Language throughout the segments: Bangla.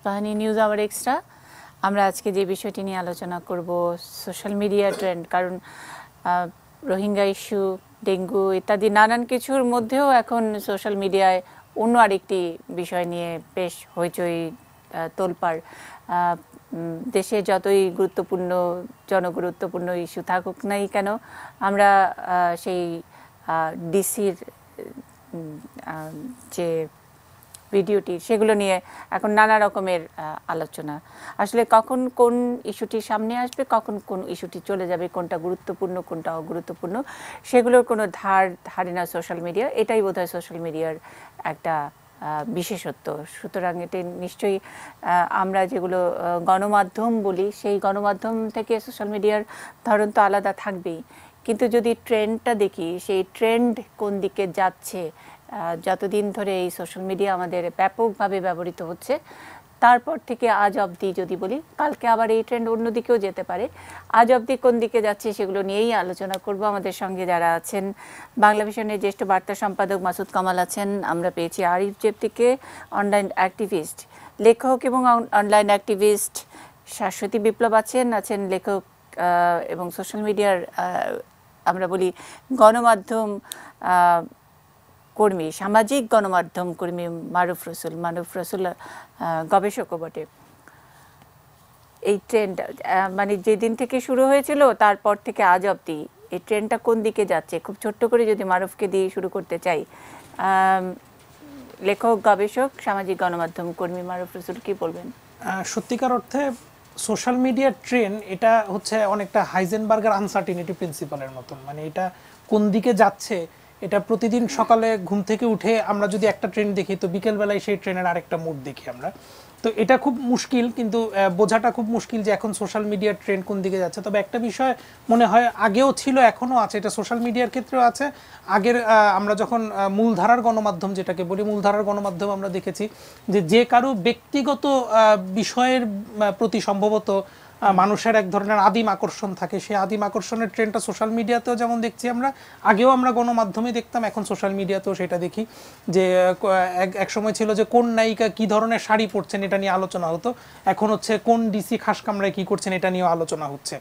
Ispahani news hour extra. আমরা আজকে যে বিষয়টি নিয়ে আলোচনা করব সোশ্যাল মিডিয়া ট্রেন্ড, কারণ রোহিঙ্গা ইস্যু, ডেঙ্গু ইত্যাদি নানান কিছুর মধ্যেও এখন সোশ্যাল মিডিয়ায় অন্য আরেকটি বিষয় নিয়ে বেশ হইচই তোলপাড়। দেশে যতই গুরুত্বপূর্ণ জনগুরুত্বপূর্ণ ইস্যু থাকুক নাই কেন, আমরা সেই ডিসির যে ভিডিওটি সেগুলো নিয়ে এখন নানা রকমের আলোচনা। আসলে কখন কোন ইস্যুটি সামনে আসবে, কখন কোন ইস্যুটি চলে যাবে, কোনটা গুরুত্বপূর্ণ কোনটা অগুরুত্বপূর্ণ, সেগুলোর কোনো ধারে না সোশ্যাল মিডিয়া। এটাই বোধহয় সোশ্যাল মিডিয়ার একটা বিশেষত্ব। সুতরাং এটি নিশ্চয়ই আমরা যেগুলো গণমাধ্যম বলি, সেই গণমাধ্যম থেকে সোশ্যাল মিডিয়ার ধরন তো আলাদা থাকবেই, কিন্তু যদি ট্রেন্ডটা দেখি, সেই ট্রেন্ড কোন দিকে যাচ্ছে, যতদিন ধরে এই সোশ্যাল মিডিয়া আমাদের ব্যাপকভাবে ব্যবহৃত হচ্ছে তারপর থেকে আজ অবধি যদি বলি, কালকে আবার এই ট্রেন্ড অন্যদিকেও যেতে পারে, আজ অবধি কোন দিকে যাচ্ছে সেগুলো নিয়েই আলোচনা করব। আমাদের সঙ্গে যারা আছেন, বাংলা ভিশনের জ্যেষ্ঠ বার্তা সম্পাদক মাসুদ কামাল আছেন, আমরা পেয়েছি আরিফ জেপ্তিকে, অনলাইন অ্যাক্টিভিস্ট, লেখক এবং অনলাইন অ্যাক্টিভিস্ট শাশ্বতী বিপ্লব আছেন লেখক এবং সোশ্যাল মিডিয়ার আমরা বলি গণমাধ্যম কর্মী, সামাজিক গণমাধ্যম কর্মী মারুফ রসুল গবেষকও বটে। এই ট্রেন্ড মানে যেদিন থেকে শুরু হয়েছিল তারপর থেকে আজ অবধি এই ট্রেন্ডটা কোন দিকে যাচ্ছে, খুব ছোট্ট করে যদি মারুফকে দিয়ে শুরু করতে চাই। লেখক, গবেষক, সামাজিক গণমাধ্যম কর্মী মারুফ রসুল, কি বলবেন? সত্যিকার অর্থে সোশ্যাল মিডিয়ার ট্রেন্ড এটা হচ্ছে অনেকটা হাইজেনবার্গের আনসার্টিনিটি প্রিন্সিপালের মতন। মানে এটা কোন দিকে যাচ্ছে, এটা প্রতিদিন সকালে ঘুম থেকে উঠে আমরা যদি একটা ট্রেন দেখি, তো বিকেলবেলায় সেই ট্রেনের আরেকটা মুড দেখি আমরা। তো এটা খুব মুশকিল, কিন্তু বোঝাটা খুব মুশকিল যে এখন সোশ্যাল মিডিয়ার ট্রেন্ড কোন দিকে যাচ্ছে। তবে একটা বিষয় মনে হয় আগেও ছিল, এখনও আছে, এটা সোশ্যাল মিডিয়ার ক্ষেত্রেও আছে। আগের আমরা যখন মূলধারার গণমাধ্যম যেটাকে বলি, মূলধারার গণমাধ্যম আমরা দেখেছি যে কারো ব্যক্তিগত বিষয়ের প্রতি সম্ভবত মানুষের এক ধরনের আদিম আকর্ষণ থাকে। সেই আদিম আকর্ষণের ট্রেন্ডটা সোশ্যাল মিডিয়াতেও যেমন দেখছি আমরা, আগেও আমরা গণমাধ্যমে দেখতাম, এখন সোশ্যাল মিডিয়াতেও সেটা দেখি। যে এক সময় ছিল যে কোন নায়িকা কি ধরনের শাড়ি পরছেন এটা নিয়ে আলোচনা হতো, এখন হচ্ছে কোন ডিসি খাস কামরায় কি করছেন এটা নিয়েও আলোচনা হচ্ছে।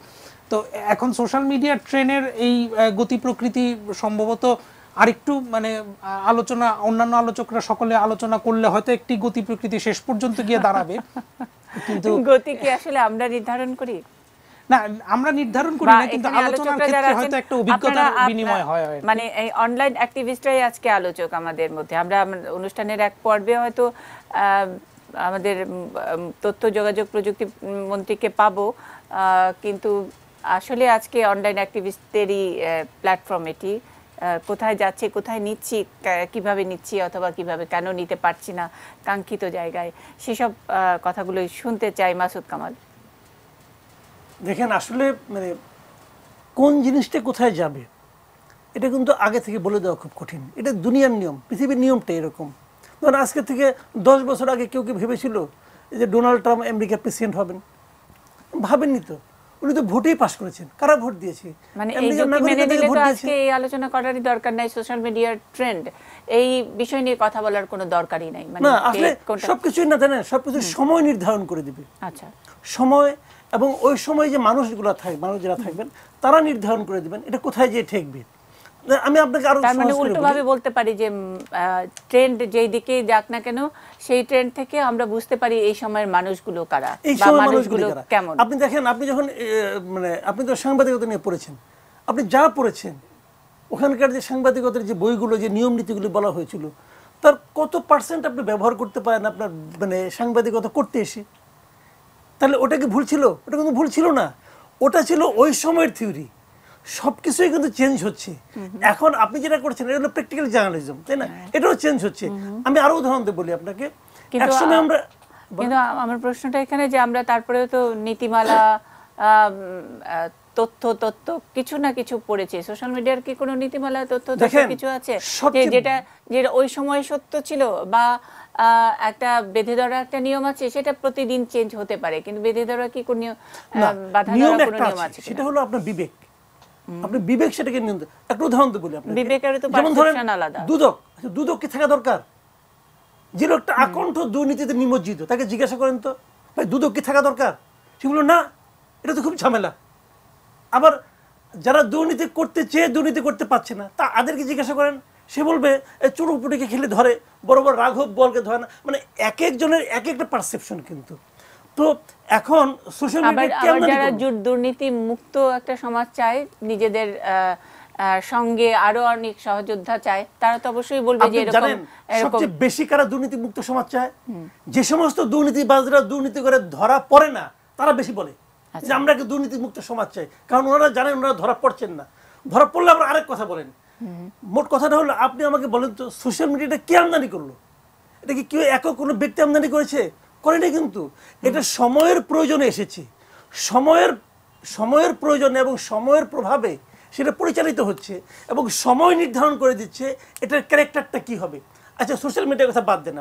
তো এখন সোশ্যাল মিডিয়ার ট্রেনের এই গতি প্রকৃতি সম্ভবত আরেকটু মানে আলোচনা, অন্যান্য আলোচকরা সকলে আলোচনা করলে হয়তো একটি গতি প্রকৃতি শেষ পর্যন্ত গিয়ে দাঁড়াবে। কিন্তু গতি কি আসলে আমরা নির্ধারণ করি? না, আমরা নির্ধারণ করি না, কিন্তু আলোচনার ক্ষেত্রে হয়তো একটা অভিজ্ঞতার বিনিময় হয়। মানে এই অনলাইন অ্যাক্টিভিস্টরাই আজকে আলোচক আমাদের মধ্যে। আমরা অনুষ্ঠানের এক পর্বে হয়তো আমাদের তথ্য যোগাযোগ প্রযুক্তি মন্ত্রীকে পাবো, কিন্তু আসলে আজকে অনলাইন অ্যাক্টিভিস্টদেরই প্ল্যাটফর্ম এটি। কোথায় যাচ্ছে, কোথায় নিচ্ছি, কিভাবে নিচ্ছি, অথবা কিভাবে কেন নিতে পারছি না কাঙ্ক্ষিত জায়গায়, সেসব কথাগুলোই শুনতে চাই। মাসুদ কামাল, দেখেন আসলে মানে কোন জিনিসটা কোথায় যাবে এটা কিন্তু আগে থেকে বলে দেওয়া খুব কঠিন। এটা দুনিয়ার নিয়ম, পৃথিবীর নিয়মটা এরকম। ধরুন আজকে থেকে 10 বছর আগে কেউ কি ভেবেছিল যে ডোনাল্ড ট্রাম্প আমেরিকার প্রেসিডেন্ট হবেন? ভাবেননি তো। উনি তো ভোটেই পাশ করেছেন। কারা ভোট দিয়েছে? মানে এই যুক্তি মেনে নিলে তো আজকে এই আলোচনা করারই দরকার নাই। সোশ্যাল মিডিয়ার ট্রেন্ড এই বিষয় নিয়ে কথা বলার কোনো দরকারই নাই। মানে না, আসলে সবকিছুই না জানেন, সবকিছু সময় নির্ধারণ করে দিবে। আচ্ছা, সময়, এবং ওই সময় যে মানুষ যারা থাকবেন তারা নির্ধারণ করে দিবেন এটা কোথায় যে ঠেকবে। আমি আপনাকে আরো তার মানে উল্টোভাবে বলতে পারি যে ট্রেন্ড যেই দিকে যাক না কেন, সেই ট্রেন্ড থেকে আমরা বুঝতে পারি এই সময়ের মানুষগুলো কারা বা মানুষগুলো কেমন। আপনি দেখেন, আপনি যখন মানে আপনি তো সাংবাদিকতা নিয়ে পড়েছেন, আপনি যা পড়েছেন ওখানকার যে সাংবাদিকতার যে বইগুলো, যে নিয়ম নীতিগুলো বলা হয়েছিল, তার কত % আপনি ব্যবহার করতে পারেন আপনার মানে সাংবাদিকতা করতে এসে? তাহলে ওটা কি ভুল ছিল? ওটা কিন্তু ভুল ছিল না, ওটা ছিল ওই সময়ের থিওরি। সবকিছুই কিন্তু চেঞ্জ হচ্ছে। এখন আপনি যেটা করছেন এটা হলো প্র্যাকটিক্যাল জার্নালিজম, তাই না? এটাও চেঞ্জ হচ্ছে। আমি আরো উদাহরণ দিয়ে বলি আপনাকে। একসময় আমরা, কিন্তু আমার প্রশ্নটা এখানে যে আমরা তারপরেও তো নীতিমালা, তথ্য কিছু না কিছু পড়েছি। সোশ্যাল মিডিয়ার কি কোনো নীতিমালা, তথ্য কিছু আছে যেটা ওই সময় সত্য ছিল, বা একটা বেঁধে ধরা একটা নিয়ম আছে, সেটা প্রতিদিন চেঞ্জ হতে পারে, কিন্তু বেঁধে ধরা কি কোনো বাধা ধরা কোনো নিয়ম আছে? সেটা হলো আপনার বিবেক। আপনি বিবেক সেটাকে নিয়ন্ত্রণ। একটা উদাহরণ তো বলি আপনাকে। বিবেকের তো পারসেপশন আলাদা। দুদক কি থাকা দরকার? যে লোকটা আকণ্ঠ দুর্নীতিতে নিমজ্জিত, তাকে জিজ্ঞাসা করেন তো ভাই দুদক কি থাকা দরকার, সেগুলো না, এটা তো খুব ঝামেলা। আবার যারা দুর্নীতি করতে চেয়ে দুর্নীতি করতে পারছে না তাদেরকে জিজ্ঞাসা করেন, সে বলবে চুরুপুটিকে খেলে ধরে, বড় বড় রাঘব বলকে ধরে না। মানে এক একজনের এক একটা পারসেপশন। কিন্তু তো এখন সোশ্যাল মিডিয়া যারা দুর্নীতি মুক্ত একটা সমাজ চায়, নিজেদের সঙ্গে আরো অনেক সহযোদ্ধা চায়, তারা তো অবশ্যই বলবে যে এরকম। সবচেয়ে বেশি কারা দুর্নীতি মুক্ত সমাজ চায়? যে সমস্ত দুর্নীতিবাজরা দুর্নীতি করে ধরা পড়ে না তারা বেশি বলে যে আমরা কি দুর্নীতি মুক্ত সমাজ চাই, কারণ ওনারা জানেন ওনারা ধরা পড়ছেন না। ধরা পড়লে আবার আরেক কথা বলেন। মোট কথাটা হলো, আপনি আমাকে বলেন তো সোশ্যাল মিডিয়াটা কে আমদানি করলো? এটা কি কেউ একক কোনো ব্যক্তি আমদানি করেছে? করেনি। কিন্তু এটা সময়ের প্রয়োজনে এসেছে, সময়ের প্রয়োজনে এবং সময়ের প্রভাবে সেটা পরিচালিত হচ্ছে এবং সময় নির্ধারণ করে দিচ্ছে এটার ক্যারেক্টারটা কি হবে। আচ্ছা, সোশ্যাল মিডিয়ার কথা বাদ দেন,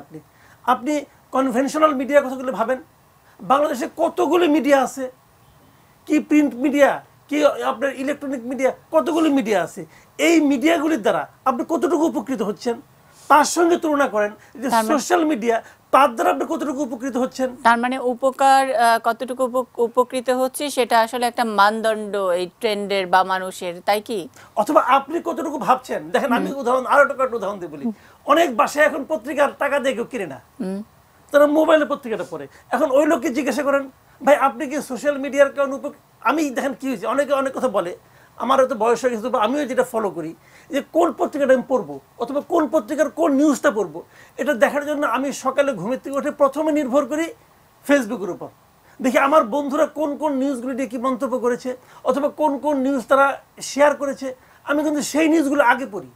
আপনি কনভেনশনাল মিডিয়ার কথাগুলো ভাবেন। বাংলাদেশে কতগুলি মিডিয়া আছে, কি প্রিন্ট মিডিয়া, কি আপনার ইলেকট্রনিক মিডিয়া, কতগুলি মিডিয়া আছে। এই মিডিয়াগুলির দ্বারা আপনি কতটুকু উপকৃত হচ্ছেন তার সঙ্গে তুলনা করেন যে সোশ্যাল মিডিয়া, তার দ্বারা আপনি কতটুকু উপকৃত হচ্ছেন। তার মানে উপকার কতটুকু উপকৃত হচ্ছে সেটা আসলে একটা মানদণ্ড এই ট্রেন্ডের বা মানুষের, তাই কি? অথবা আপনি কতটুকু ভাবছেন। দেখেন, আমি আরো একটা উদাহরণ দিয়ে বলি। অনেক বাসায় এখন পত্রিকার টাকা দিয়ে কেউ কিনে না, তারা মোবাইলে পত্রিকাটা পড়ে। এখন ওই লোককে জিজ্ঞাসা করেন, ভাই আপনি কি সোশ্যাল মিডিয়ার কারণে আমি দেখেন কি হয়েছে, অনেকে অনেক কথা বলে, আমার হয়তো বয়স হয়ে গেছে, আমিও যেটা ফলো করি যে কোন পত্রিকাটা আমি পড়বো অথবা কোন পত্রিকার কোন নিউজটা পড়বো, এটা দেখার জন্য আমি সকালে ঘুমের থেকে উঠে প্রথমে নির্ভর করি ফেসবুকের উপর। দেখি আমার বন্ধুরা কোন কোন নিউজগুলি নিয়ে কি মন্তব্য করেছে অথবা কোন কোন নিউজ তারা শেয়ার করেছে, আমি কিন্তু সেই নিউজগুলো আগে পড়ি।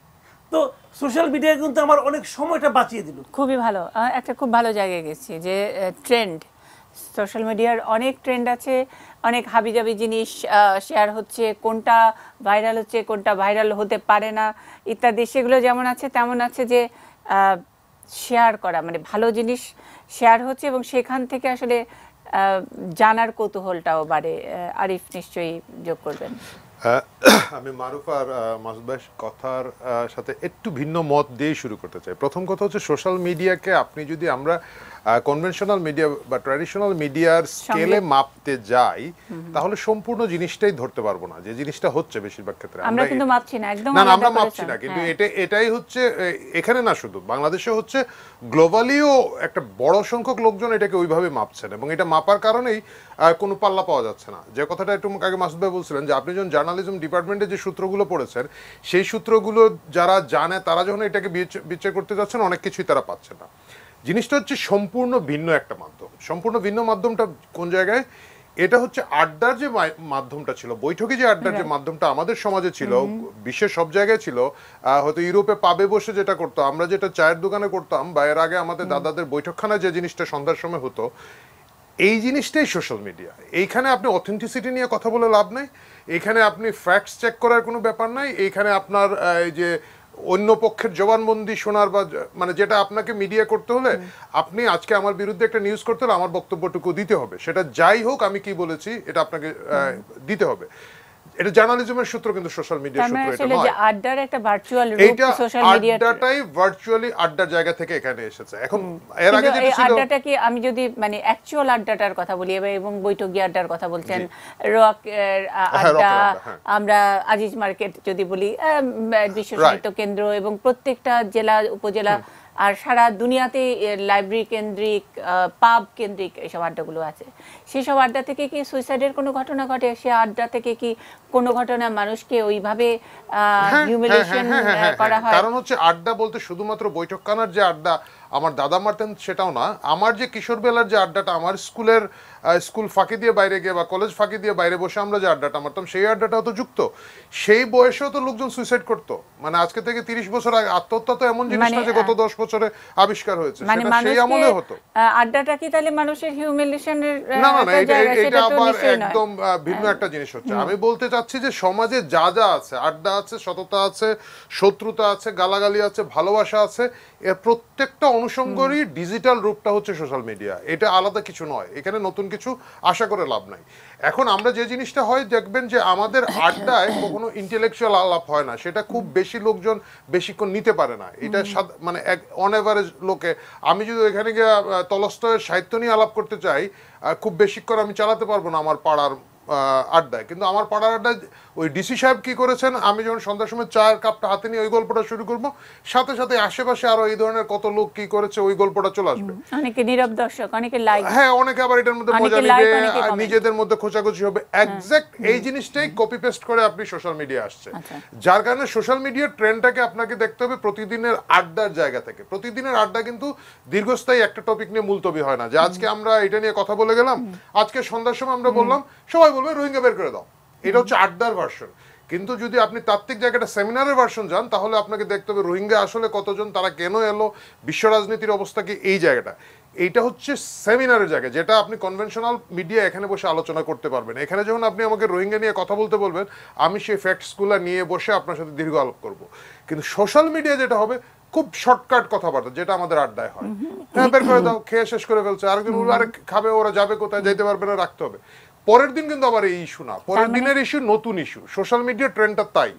তো সোশ্যাল মিডিয়ায় কিন্তু আমার অনেক সময়টা বাঁচিয়ে দিল। খুবই ভালো, একটা খুব ভালো জায়গায় গেছি যে ট্রেন্ড, সোশ্যাল মিডিয়ার অনেক ট্রেন্ড আছে, অনেক হাবিজাবি জিনিস শেয়ার হচ্ছে, কোনটা ভাইরাল হচ্ছে কোনটা ভাইরাল হতে পারে না ইত্যাদি, সেগুলো যেমন আছে তেমন আছে যে শেয়ার করা, মানে ভালো জিনিস শেয়ার হচ্ছে এবং সেখান থেকে আসলে জানার কৌতূহলটাও বাড়ে। আরিফ নিশ্চয়ই যোগ করবেন। আমি মারুফ আর মাসুদ ভাই কথার সাথে একটু ভিন্ন মত দিয়ে শুরু করতে চাই। প্রথম কথা হচ্ছে সোশ্যাল মিডিয়াকে আপনি যদি আমরা কনভেনশনাল মিডিয়া বা ট্র্যাডিশনাল মিডিয়ার স্কেলে মাপতে যাই তাহলে সম্পূর্ণ জিনিসটাই ধরতে পারবো না, যে জিনিসটা হচ্ছে বেশিরভাগ ক্ষেত্রে আমরা কিন্তু মাপছি না, একদম না আমরা মাপছি না, কিন্তু এটাই হচ্ছে এখানে না শুধু বাংলাদেশে হচ্ছে, গ্লোবালিও একটা বড় সংখ্যক লোকজন এটাকে ওইভাবে মাপছেন এবং এটা মাপার কারণেই কোনো পাল্লা পাওয়া যাচ্ছে না। যে কথাটা একটু আগে মাসুদ ভাই বলছিলেন যে আপনি যখন জার্নালিজম ডিপার্টমেন্টে যে সূত্রগুলো পড়েছেন সেই সূত্রগুলো যারা জানে তারা যখন এটাকে বিচার করতে যাচ্ছেন অনেক কিছুই তারা পাচ্ছে না। জিনিসটা হচ্ছে সম্পূর্ণ ভিন্ন একটা মাধ্যম। সম্পূর্ণ ভিন্ন মাধ্যমটা কোন জায়গায়? এটা হচ্ছে আড্ডার যে মাধ্যমটা ছিল, বৈঠকে যে আড্ডার যে মাধ্যমটা আমাদের সমাজে ছিল, বিশ্বের সব জায়গায় ছিল। হয়তো ইউরোপে পাবে বসে যেটা করতো, আমরা যেটা চায়ের দোকানে করতাম বা এর আগে আমাদের দাদাদের বৈঠকখানায় যে জিনিসটা সন্ধ্যার সময় হতো, এই জিনিসটাই সোশ্যাল মিডিয়া। এইখানে আপনি অথেন্টিসিটি নিয়ে কথা বলে লাভ নাই, এইখানে আপনি ফ্যাক্টস চেক করার কোনো ব্যাপার নাই, এইখানে আপনার এই যে অন্য পক্ষের জবানবন্দি শোনার বা মানে যেটা আপনাকে মিডিয়া করতে হলে আপনি আজকে আমার বিরুদ্ধে একটা নিউজ করতে হলে আমার বক্তব্যটুকু দিতে হবে, সেটা যাই হোক আমি কি বলেছি এটা আপনাকে দিতে হবে। এটা জার্নালিজমের সূত্র, কিন্তু সোশ্যাল মিডিয়ার সূত্র এটা নয়। আড্ডার একটা ভার্চুয়াল রূপ সোশ্যাল মিডিয়া, আড্ডাটাই ভার্চুয়ালি আড্ডার জায়গা থেকে এখানে এসেছে। এখন এর আগে যেটা ছিল আড্ডাটা কি, আমি যদি মানে অ্যাকচুয়াল আড্ডাটার কথা বলি এবং বৈঠকি আড্ডার কথা বলছেন, রক আড্ডা, আমরা আজিজ মার্কেট যদি বলি, বিশ্ব সাহিত্য কেন্দ্র এবং প্রত্যেকটা জেলা উপজেলা আর সারা দুনিয়াতে লাইব্রেরি কেন্দ্রিক, পাব কেন্দ্রিক এইসব আড্ডাগুলো আছে। সেসব আড্ডা থেকে কি সুইসাইডের কোনো ঘটনা ঘটে? সে আড্ডা থেকে কি কোনো ঘটনা মানুষকে ওইভাবে হিউমিলিয়েশন করা হয়? কারণ হচ্ছে আড্ডা বলতে শুধুমাত্র বৈঠকখানার যে আড্ডা আমার দাদা মারতেন সেটাও না, আমার যে কিশোর বেলার যে আড্ডাটা, আমার স্কুল ফাঁকি দিয়ে বাইরে গিয়ে বা কলেজ ফাঁকি দিয়ে বাইরে বসে আমরা যে আড্ডাটা মারতাম সেই আড্ডাটাও তো যুক্ত। সেই বয়সেও তো লোকজন সুইসাইড করতো, মানে আজকে থেকে 30 বছর আগে। আত্মহত্যা তো এমন জিনিস না যে গত 10 বছরে আবিষ্কার হয়েছে, সেটা সেই আমলে হতো। আড্ডাটা কি তাহলে মানুষের হিউমিলিয়েশনের? না না, এটা আবার একদম ভিন্ন একটা জিনিস হচ্ছে। আমি বলতে চাচ্ছি যে সমাজে যা যা আছে, আড্ডা আছে, সততা আছে, শত্রুতা আছে, গালাগালি আছে, ভালোবাসা আছে, এর প্রত্যেকটা অনুষঙ্গেরই ডিজিটাল রূপটা হচ্ছে সোশ্যাল মিডিয়া, এটা আলাদা কিছু নয়, এখানে নতুন কিছু আশা করে লাভ নাই। এখন আমরা যে জিনিসটা হয় দেখবেন যে আমাদের আড্ডায় কখনো ইন্টেলেকচুয়াল আলাপ হয় না, সেটা খুব বেশি লোকজন বেশিক্ষণ নিতে পারে না, এটা মানে অন এভারেজ লোকে। আমি যদি এখানে গিয়ে তলস্তয়ের সাহিত্য নিয়ে আলাপ করতে চাই, খুব বেশিক্ষণ আমি চালাতে পারবো না আমার পাড়ার আড্ডায়। কিন্তু আমার পাড়ার আড্ডায় ওই ডিসি সাহেব কি করেছেন, আমি যখন সন্ধ্যার সময় চায়ের কাপটা হাতে নিয়ে ওই গল্পটা শুরু করবো, সাথে সাথে আশেপাশে আরো এই ধরনের কত লোক কি করেছে ওই গল্পটা চলে আসবে। অনেকে নীরব দর্শক, অনেকে লাইক, হ্যাঁ অনেকে আবার এটার মধ্যে মজা নিবে, নিজেদের মধ্যে খোঁচাখুচি হবে। এক্সাক্ট এই জিনিসটাই কপি পেস্ট করে আপনি সোশ্যাল মিডিয়া আসছে, যার কারণে সোশ্যাল মিডিয়ার ট্রেন্ডটাকে আপনাকে দেখতে হবে প্রতিদিনের আড্ডার জায়গা থেকে। প্রতিদিনের আড্ডা কিন্তু দীর্ঘস্থায়ী একটা টপিক নিয়ে মুলতবি হয় না, যে আজকে আমরা এটা নিয়ে কথা বলে গেলাম, আজকে সন্ধ্যার সময় আমরা বললাম, সবাই বলবে রোহিঙ্গা বের করে দাও, এটা হচ্ছে আড্ডার ভার্সন। কিন্তু যদি আপনি তাত্ত্বিক জায়গাটা সেমিনারের ভার্সন যান, তাহলে আপনাকে দেখতে হবে রোহিঙ্গা আসলে কতজন, তারা কেন এলো, বিশ্ব রাজনীতির অবস্থা কি, এই জায়গাটা। এইটা হচ্ছে সেমিনারের জায়গা, যেটা আপনি কনভেনশনাল মিডিয়া এখানে বসে আলোচনা করতে পারবেন। এখানে যখন আপনি আমাকে রোহিঙ্গা নিয়ে কথা বলতে বলবেন, আমি সেই ফ্যাক্টসগুলো নিয়ে বসে আপনার সাথে দীর্ঘ আলাপ করব। কিন্তু সোশ্যাল মিডিয়া যেটা হবে খুব শর্টকাট কথাবার্তা, যেটা আমাদের আড্ডায় হয়, হ্যাঁ বের করে দাও, খেয়ে শেষ করে ফেলছে, আরেকদিন আরে খাবে, ওরা যাবে কোথায়, যাইতে পারবে না, রাখতে হবে। পরের দিন কিন্তু আবার এই ইস্যু না, পরের দিনের ইস্যু নতুন ইস্যু। সোশ্যাল মিডিয়া ট্রেন্ডটা তাই,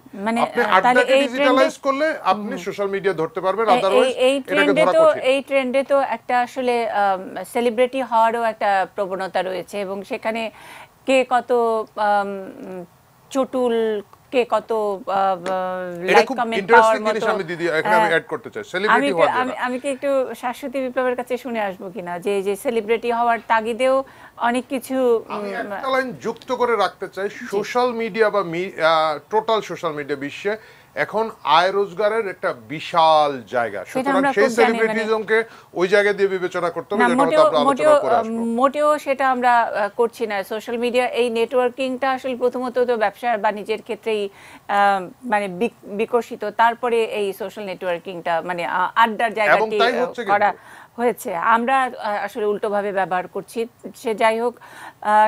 আপনি আড্ডাকে ডিজিটালাইজ করলে আপনি সোশ্যাল মিডিয়া ধরতে পারবেন, আদারওয়াইজ এটাকে ধরা কঠিন। এই ট্রেন্ডে তো একটা আসলে সেলিব্রিটি হওয়ারও একটা প্রবণতা রয়েছে, এবং সেখানে কে কত চটুল, কে কত লাইক কমেন্ট পাওয়ার মতো। আমি দিদি এখানে আমি অ্যাড করতে চাই সেলিব্রিটি হওয়ার জন্য। আমি কি একটু শাশ্বতী বিপ্লবের কাছে শুনে আসবো কিনা, যে যে সেলিব্রিটি হওয়ার তাগিদেও অনেক কিছু। আমি একটা লাইন যুক্ত করে রাখতে চাই, সোশ্যাল মিডিয়া বা টোটাল সোশ্যাল মিডিয়া বিশ্বে এখন আয় রোজগারের একটা বিশাল জায়গা, সুতরাং সেই সেলিব্রিটিজমকে ওই জায়গা দিয়ে বিবেচনা করতে হবে, যেটা হয়তো আমরা আলোচনা করে আসব। মোটেও সেটা আমরা করছি না। সোশ্যাল মিডিয়া এই নেটওয়ার্কিংটা আসলে প্রথমত তো ব্যবসা বাণিজ্যের ক্ষেত্রেই মানে বিকশিত, তারপরে এই সোশ্যাল নেটওয়ার্কিংটা মানে আড্ডার জায়গাটি করা হয়েছে। আমরা আসলে উল্টোভাবে ব্যবহার করছি। সে যাই হোক,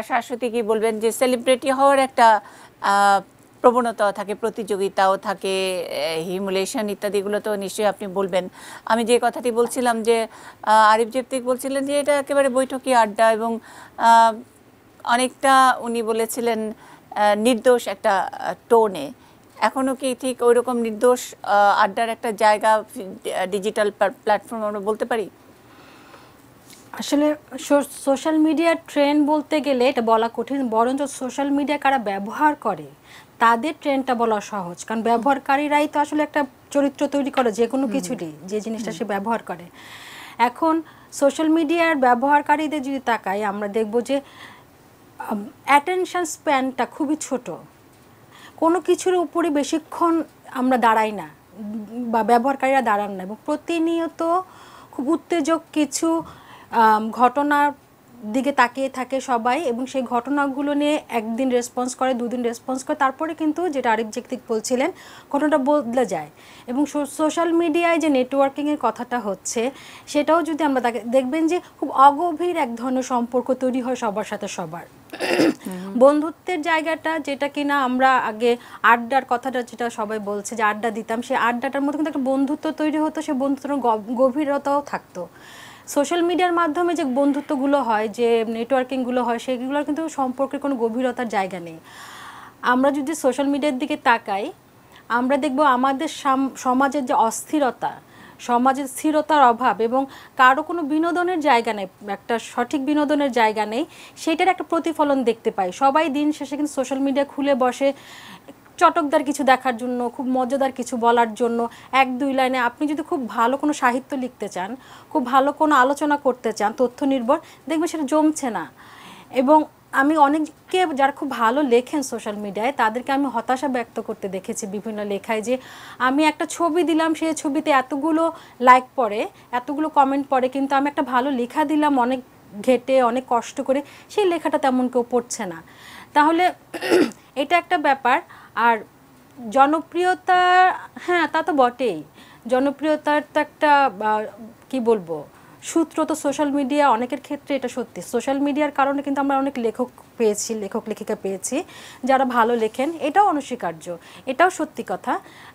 শাশ্বতী কি বলবেন, যে সেলিব্রিটি হওয়ার একটা প্রবণতাও থাকে, প্রতিযোগিতাও থাকে, হিমুলেশন ইত্যাদিগুলো তো নিশ্চয়ই আপনি বলবেন। আমি যে কথাটি বলছিলাম, যে আরিফ জেপ্তিক বলছিলেন যে এটা একেবারে বৈঠকি আড্ডা, এবং অনেকটা উনি বলেছিলেন নির্দোষ একটা টোনে। এখনও কি ঠিক ওই রকম নির্দোষ আড্ডার একটা জায়গা ডিজিটাল প্ল্যাটফর্ম আমরা বলতে পারি? আসলে সোশ্যাল মিডিয়ার ট্রেন্ড বলতে গেলে এটা বলা কঠিন, বরঞ্চ সোশ্যাল মিডিয়া কারা ব্যবহার করে তাদের ট্রেন্ডটা বলা সহজ, কারণ ব্যবহারকারীরাই তো আসলে একটা চরিত্র তৈরি করে যে কোনো কিছুরই, যে জিনিসটা সে ব্যবহার করে। এখন সোশ্যাল মিডিয়ার ব্যবহারকারীদের যদি তাকাই, আমরা দেখব যে অ্যাটেনশন স্প্যানটা খুবই ছোট, কোনো কিছুর উপরে বেশিক্ষণ আমরা দাঁড়াই না বা ব্যবহারকারীরা দাঁড়ান না, এবং প্রতিনিয়ত খুব উত্তেজক কিছু ঘটনার দিকে তাকিয়ে থাকে সবাই, এবং সেই ঘটনাগুলো নিয়ে একদিন রেসপন্স করে, দুদিন রেসপন্স করে, তারপরে কিন্তু যেটা আরিফ জেপ্তিক বলছিলেন ঘটনাটা বদলে যায়। এবং সোশ্যাল মিডিয়ায় যে নেটওয়ার্কিংয়ের কথাটা হচ্ছে, সেটাও যদি আমরা দেখবেন যে খুব অগভীর এক ধরনের সম্পর্ক তৈরি হয় সবার সাথে সবার। বন্ধুত্বের জায়গাটা যেটা কিনা আমরা আগে আড্ডার কথাটা যেটা সবাই বলছে যে আড্ডা দিতাম, সেই আড্ডাটার মধ্যে কিন্তু একটা বন্ধুত্ব তৈরি হতো, সে বন্ধুত্বের গভীরতাও থাকতো। সোশ্যাল মিডিয়ার মাধ্যমে যে বন্ধুত্বগুলো হয়, যে নেটওয়ার্কিংগুলো হয়, সেগুলোর কিন্তু সম্পর্কের কোনো গভীরতার জায়গা নেই। আমরা যদি সোশ্যাল মিডিয়ার দিকে তাকাই, আমরা দেখব আমাদের সমাজের যে অস্থিরতা, সমাজের স্থিরতার অভাব, এবং কারো কোনো বিনোদনের জায়গা নেই, একটা সঠিক বিনোদনের জায়গা নেই, সেটার একটা প্রতিফলন দেখতে পাই। সবাই দিন শেষে কিন্তু সোশ্যাল মিডিয়া খুলে বসে চটকদার কিছু দেখার জন্য, খুব মজাদার কিছু বলার জন্য, এক দুই লাইনে আপনি যদি খুব ভালো কোনো সাহিত্য লিখতে চান, খুব ভালো কোনো আলোচনা করতে চান তথ্য নির্ভর, দেখবেন সেটা জমছে না। এবং আমি অনেককে যারা খুব ভালো লেখেন সোশ্যাল মিডিয়ায়, তাদেরকে আমি হতাশা ব্যক্ত করতে দেখেছি বিভিন্ন লেখায়, যে আমি একটা ছবি দিলাম, সেই ছবিতে এতগুলো লাইক পড়ে, এতগুলো কমেন্ট পড়ে, কিন্তু আমি একটা ভালো লেখা দিলাম অনেক ঘেটে, অনেক কষ্ট করে, সেই লেখাটা তেমন কেউ পড়ছে না। তাহলে এটা একটা ব্যাপার। আর জনপ্রিয়তা, হ্যাঁ তা তো বটেই, জনপ্রিয়তার তো একটা কি বলবো সূত্র তো সোশ্যাল মিডিয়া, অনেকের ক্ষেত্রে এটা সত্যি। সোশ্যাল মিডিয়ার কারণে কিন্তু আমরা অনেক লেখক পেয়েছি, লেখক লেখিকা পেয়েছি যারা ভালো লেখেন, এটাও অনস্বীকার্য, এটাও সত্যি কথা।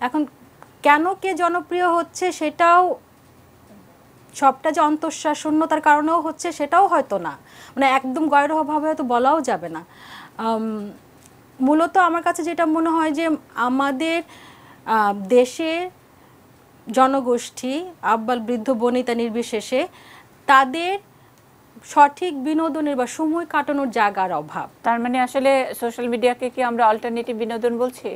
এখন কেন কে জনপ্রিয় হচ্ছে সেটাও সবটা যে অন্তঃশ্বাস শূন্যতার কারণেও হচ্ছে সেটাও হয়তো না, মানে একদম গয়রভাবে হয়তো বলাও যাবে না। মূলত আমার কাছে যেটা মনে হয় যে আমাদের দেশে জনগোষ্ঠী আব্বাল বৃদ্ধ বনিতা নির্বিশেষে তাদের সঠিক বিনোদনের বা সময় কাটানোর জায়গার অভাব। তার মানে আসলে সোশ্যাল মিডিয়াকে কি আমরা অল্টারনেটিভ বিনোদন বলছি?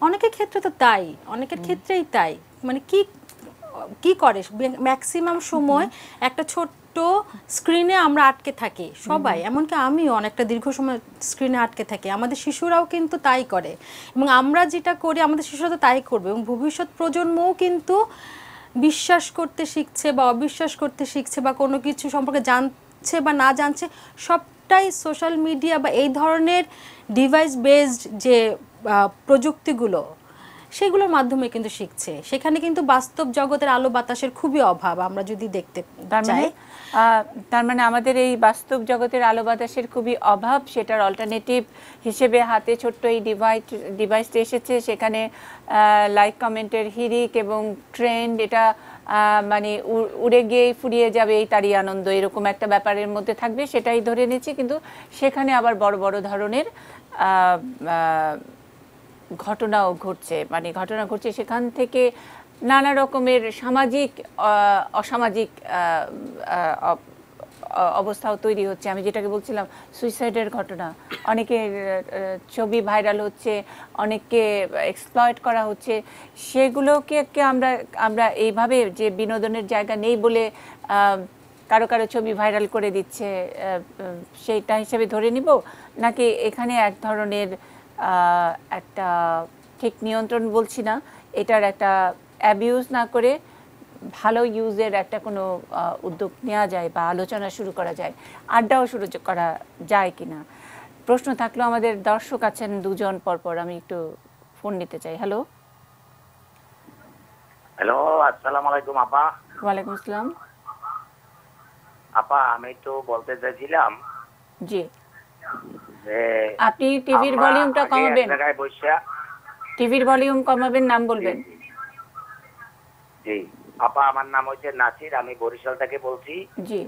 অনেকের ক্ষেত্রে তো তাই, অনেকের ক্ষেত্রেই তাই। মানে কি কি করে ম্যাক্সিমাম সময় একটা ছোট্ট স্ক্রিনে আমরা আটকে থাকি সবাই, এমনকি আমিও অনেকটা দীর্ঘ সময় স্ক্রিনে আটকে থাকি। আমাদের শিশুরাও কিন্তু তাই করে, এবং আমরা যেটা করি আমাদের শিশুরা তো তাই করবে, এবং ভবিষ্যৎ প্রজন্মও কিন্তু বিশ্বাস করতে শিখছে বা অবিশ্বাস করতে শিখছে, বা কোনো কিছু সম্পর্কে জানছে বা না জানছে, সবটাই সোশ্যাল মিডিয়া বা এই ধরনের ডিভাইস বেসড যে প্রযুক্তিগুলো সেগুলোর মাধ্যমে কিন্তু শিখছে। সেখানে কিন্তু বাস্তব জগতের আলো বাতাসের খুবই অভাব আমরা যদি দেখতে চাই। তার মানে আমাদের এই বাস্তব জগতের আলো বাতাসের খুবই অভাব, সেটার অল্টারনেটিভ হিসেবে হাতে ছোট্ট এই ডিভাইসটা এসেছে। সেখানে লাইক কমেন্টের হিরিক এবং ট্রেন্ড, এটা মানে উড়ে গিয়ে ফুরিয়ে যাবে এই তারই আনন্দ, এরকম একটা ব্যাপারের মধ্যে থাকবে, সেটাই ধরে নিচ্ছি। কিন্তু সেখানে আবার বড় বড় ধরনের ঘটনাও ঘটছে, মানে ঘটনা ঘটছে সেখান থেকে নানা রকমের সামাজিক অসামাজিক অবস্থাও তৈরি হচ্ছে। আমি যেটাকে বলছিলাম সুইসাইডের ঘটনা, অনেকের ছবি ভাইরাল হচ্ছে, অনেককে এক্সপ্লয়েট করা হচ্ছে, সেগুলোকে আমরা এইভাবে যে বিনোদনের জায়গা নেই বলে কারো কারো ছবি ভাইরাল করে দিচ্ছে, সেইটা হিসেবে ধরে নিব, নাকি এখানে এক ধরনের একটা ঠিক নিয়ন্ত্রণ বলছি না, এটার একটা অ্যাবিউজ না করে ভালো ইউজের একটা কোনো উদ্যোগ নেওয়া যায় বা আলোচনা শুরু করা যায়, আড্ডাও শুরু করা যায় কিনা? প্রশ্ন থাকলেও আমাদের দর্শক আছেন দুজন পরপর, আমি একটু ফোন নিতে চাই। হ্যালো হ্যালো, আসসালামু আলাইকুম আপা। ওয়ালাইকুম আসসালাম। আপা আমি তো বলতে চাইছিলাম জি, যে আপনি টিভির ভলিউমটা কমাবেন, টিভির ভলিউম কমাবেন, নাম বলবেন। জি আপা, আমার নাম হচ্ছে নাসির, আমি বরিশাল থেকে বলছি। জি,